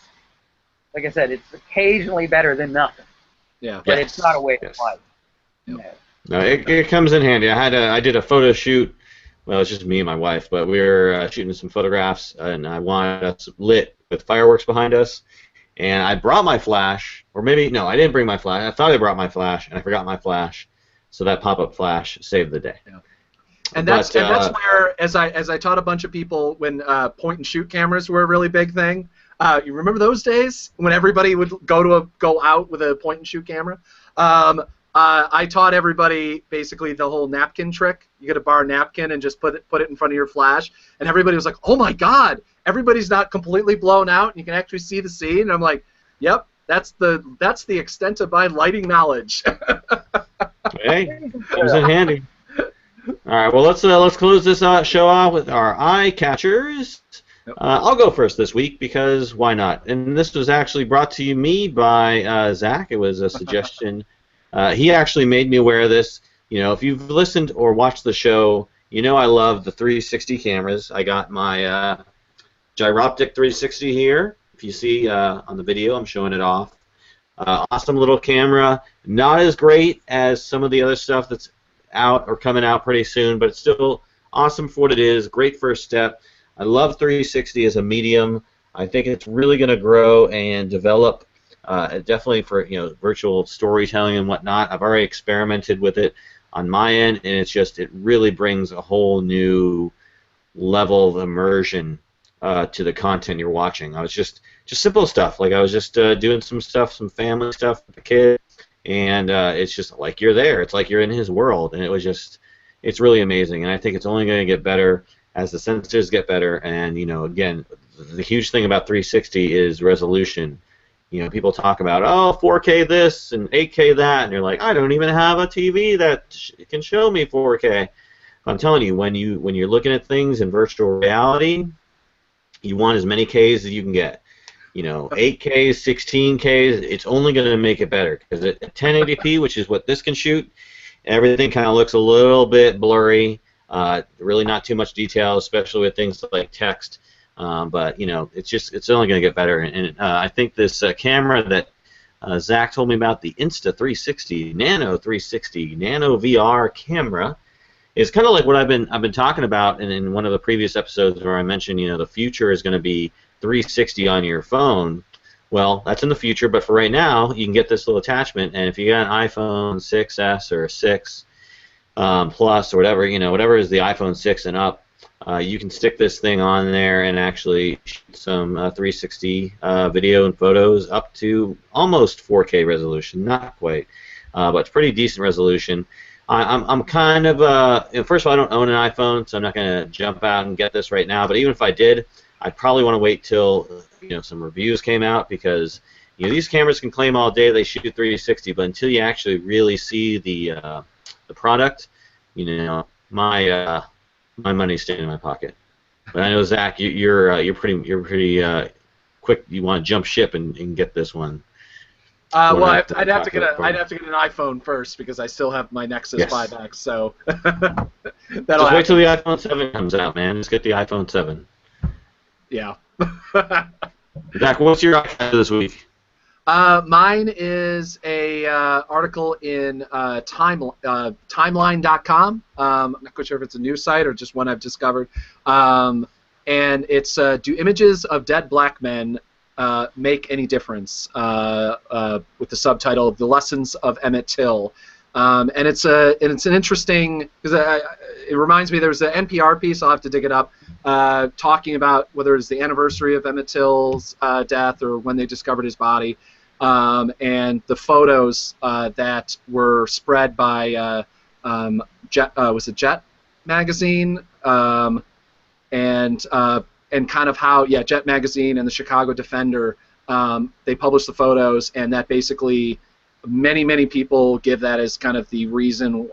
like I said, it's occasionally better than nothing. Yeah. But it's not a way of life. No, it comes in handy. I did a photo shoot. Well, it's just me and my wife, but we were shooting some photographs, and I wanted us lit with fireworks behind us. And I brought my flash, or maybe, no, I didn't bring my flash. I thought I brought my flash, and I forgot my flash. So that pop-up flash saved the day. Yeah. And that's where, as I taught a bunch of people when point-and-shoot cameras were a really big thing. You remember those days when everybody would go out with a point-and-shoot camera? I taught everybody basically the whole napkin trick. You get a bar napkin and just put it in front of your flash, and everybody was like, "Oh my God!" Everybody's not completely blown out, and you can actually see the scene. And I'm like, "Yep, that's the extent of my lighting knowledge." Hey, comes in handy. All right, well let's close this show off with our eye catchers. I'll go first this week because why not? And this was actually brought to me by Zach. It was a suggestion. He actually made me aware of this. If you've listened or watched the show, I love the 360 cameras. I got my gyroptic 360 here. If you see on the video, I'm showing it off. Awesome little camera. Not as great as some of the other stuff that's out or coming out pretty soon, but it's still awesome for what it is. Great first step. I love 360 as a medium. I think it's really going to grow and develop. Definitely for virtual storytelling and whatnot. I've already experimented with it on my end, and it really brings a whole new level of immersion to the content you're watching. I was just simple stuff. Like I was just doing some family stuff with the kid, and it's just like you're there. It's like you're in his world, and it's really amazing. And I think it's only going to get better as the sensors get better. And again, the huge thing about 360 is resolution. People talk about 4K this and 8K that, and you're like, I don't even have a TV that can show me 4K. I'm telling you, when you're looking at things in virtual reality, you want as many Ks as you can get. 8Ks, 16Ks, it's only going to make it better because at 1080p, which is what this can shoot, everything kind of looks a little bit blurry. Really not too much detail, especially with things like text. But it's only going to get better. And I think this camera that Zach told me about, the Insta360 Nano 360 Nano VR camera, is kind of like what I've been talking about in one of the previous episodes where I mentioned the future is going to be 360 on your phone. Well, that's in the future, but for right now, you can get this little attachment, and if you got an iPhone 6s or 6 Plus or whatever is the iPhone 6 and up, you can stick this thing on there and actually shoot some 360 video and photos up to almost 4K resolution, not quite, but it's pretty decent resolution. I'm kind of first of all, I don't own an iPhone, so I'm not going to jump out and get this right now. But even if I did, I'd probably want to wait till some reviews came out, because these cameras can claim all day they shoot 360, but until you actually really see the product, my money's staying in my pocket. But I know, Zach, you're pretty quick. You want to jump ship and get this one. Well, I'd have to get an iPhone first because I still have my Nexus 5X. So that'll just wait till the iPhone 7 comes out, man. Just get the iPhone 7. Yeah. Zach, what's your iPad this week? Mine is a article in timeline.com. I'm not quite sure if it's a news site or just one I've discovered. And it's do images of dead black men make any difference? With the subtitle "The Lessons of Emmett Till." And it's an interesting, because it reminds me, there's an NPR piece, I'll have to dig it up, talking about whether it's the anniversary of Emmett Till's death or when they discovered his body, and the photos that were spread by was it Jet magazine, and kind of how, Jet magazine and the Chicago Defender, they published the photos, and that basically many people give that as kind of the reason,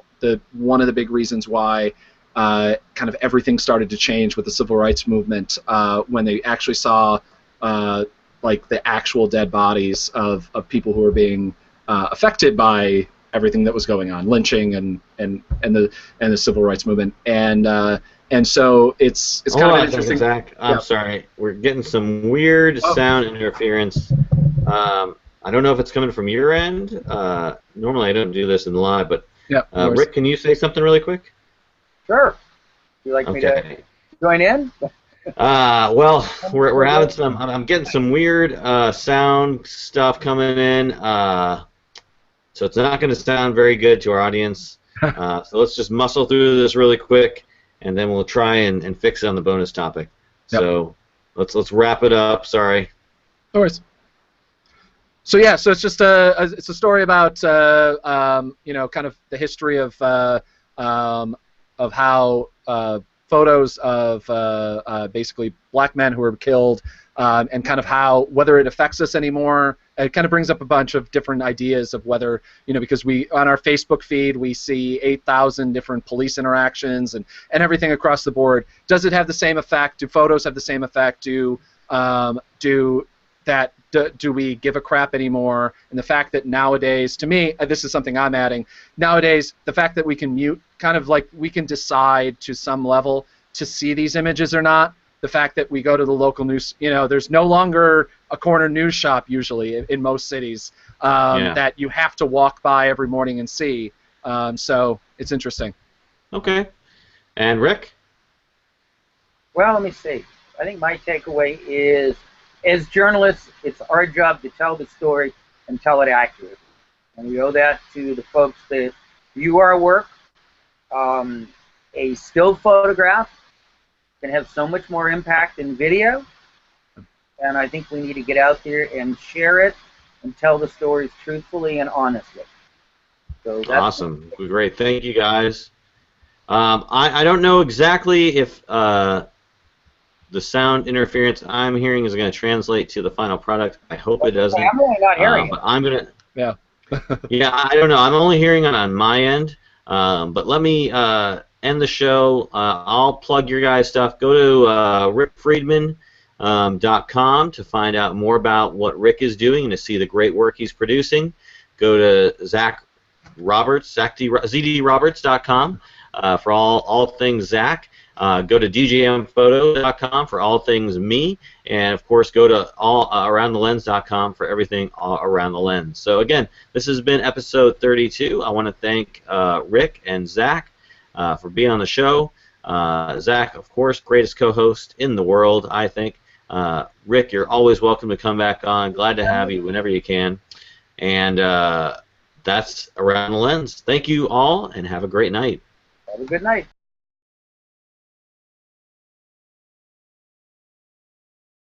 one of the big reasons why kind of everything started to change with the civil rights movement, when they actually saw like the actual dead bodies of people who were being affected by everything that was going on, lynching and the civil rights movement, and so it's kind of interesting. Zach, I'm sorry, we're getting some weird sound interference. I don't know if it's coming from your end. Normally I don't do this in live, but Rick, can you say something really quick? Sure. Would you like me to join in? Well, we're having some. I'm getting some weird sound stuff coming in, so it's not going to sound very good to our audience. So let's just muscle through this really quick, and then we'll try and fix it on the bonus topic. Yep. So let's wrap it up. Sorry. No worries. So so it's just it's a story about kind of the history of how photos of basically black men who were killed, and kind of how, whether it affects us anymore. It kind of brings up a bunch of different ideas of whether, because we, on our Facebook feed, we see 8,000 different police interactions and everything across the board. Does it have the same effect? Do photos have the same effect? Do we give a crap anymore? And the fact that nowadays, to me, this is something I'm adding, nowadays, the fact that we can mute, kind of like we can decide to some level to see these images or not, the fact that we go to the local news, there's no longer a corner news shop usually in most cities that you have to walk by every morning and see. So it's interesting. Okay. And Rick? Well, let me see. I think my takeaway is, as journalists, it's our job to tell the story and tell it accurately. And we owe that to the folks that view our work. A still photograph can have so much more impact than video. And I think we need to get out there and share it and tell the stories truthfully and honestly. So that's awesome. Great. Thank you, guys. I don't know exactly if the sound interference I'm hearing is going to translate to the final product. I hope it doesn't. I'm really not hearing but I'm going to... Yeah. Yeah, I don't know. I'm only hearing it on my end. But let me end the show. I'll plug your guys' stuff. Go to rickfriedman.com to find out more about what Rick is doing and to see the great work he's producing. Go to zdroberts.com for all things Zach. Go to djmphoto.com for all things me, and of course go to aroundthelens.com for everything all around the lens. So again, this has been episode 32. I want to thank Rick and Zach for being on the show. Zach, of course, greatest co-host in the world, I think. Rick, you're always welcome to come back on. Glad to have you whenever you can. And that's Around the Lens. Thank you all, and have a great night. Have a good night.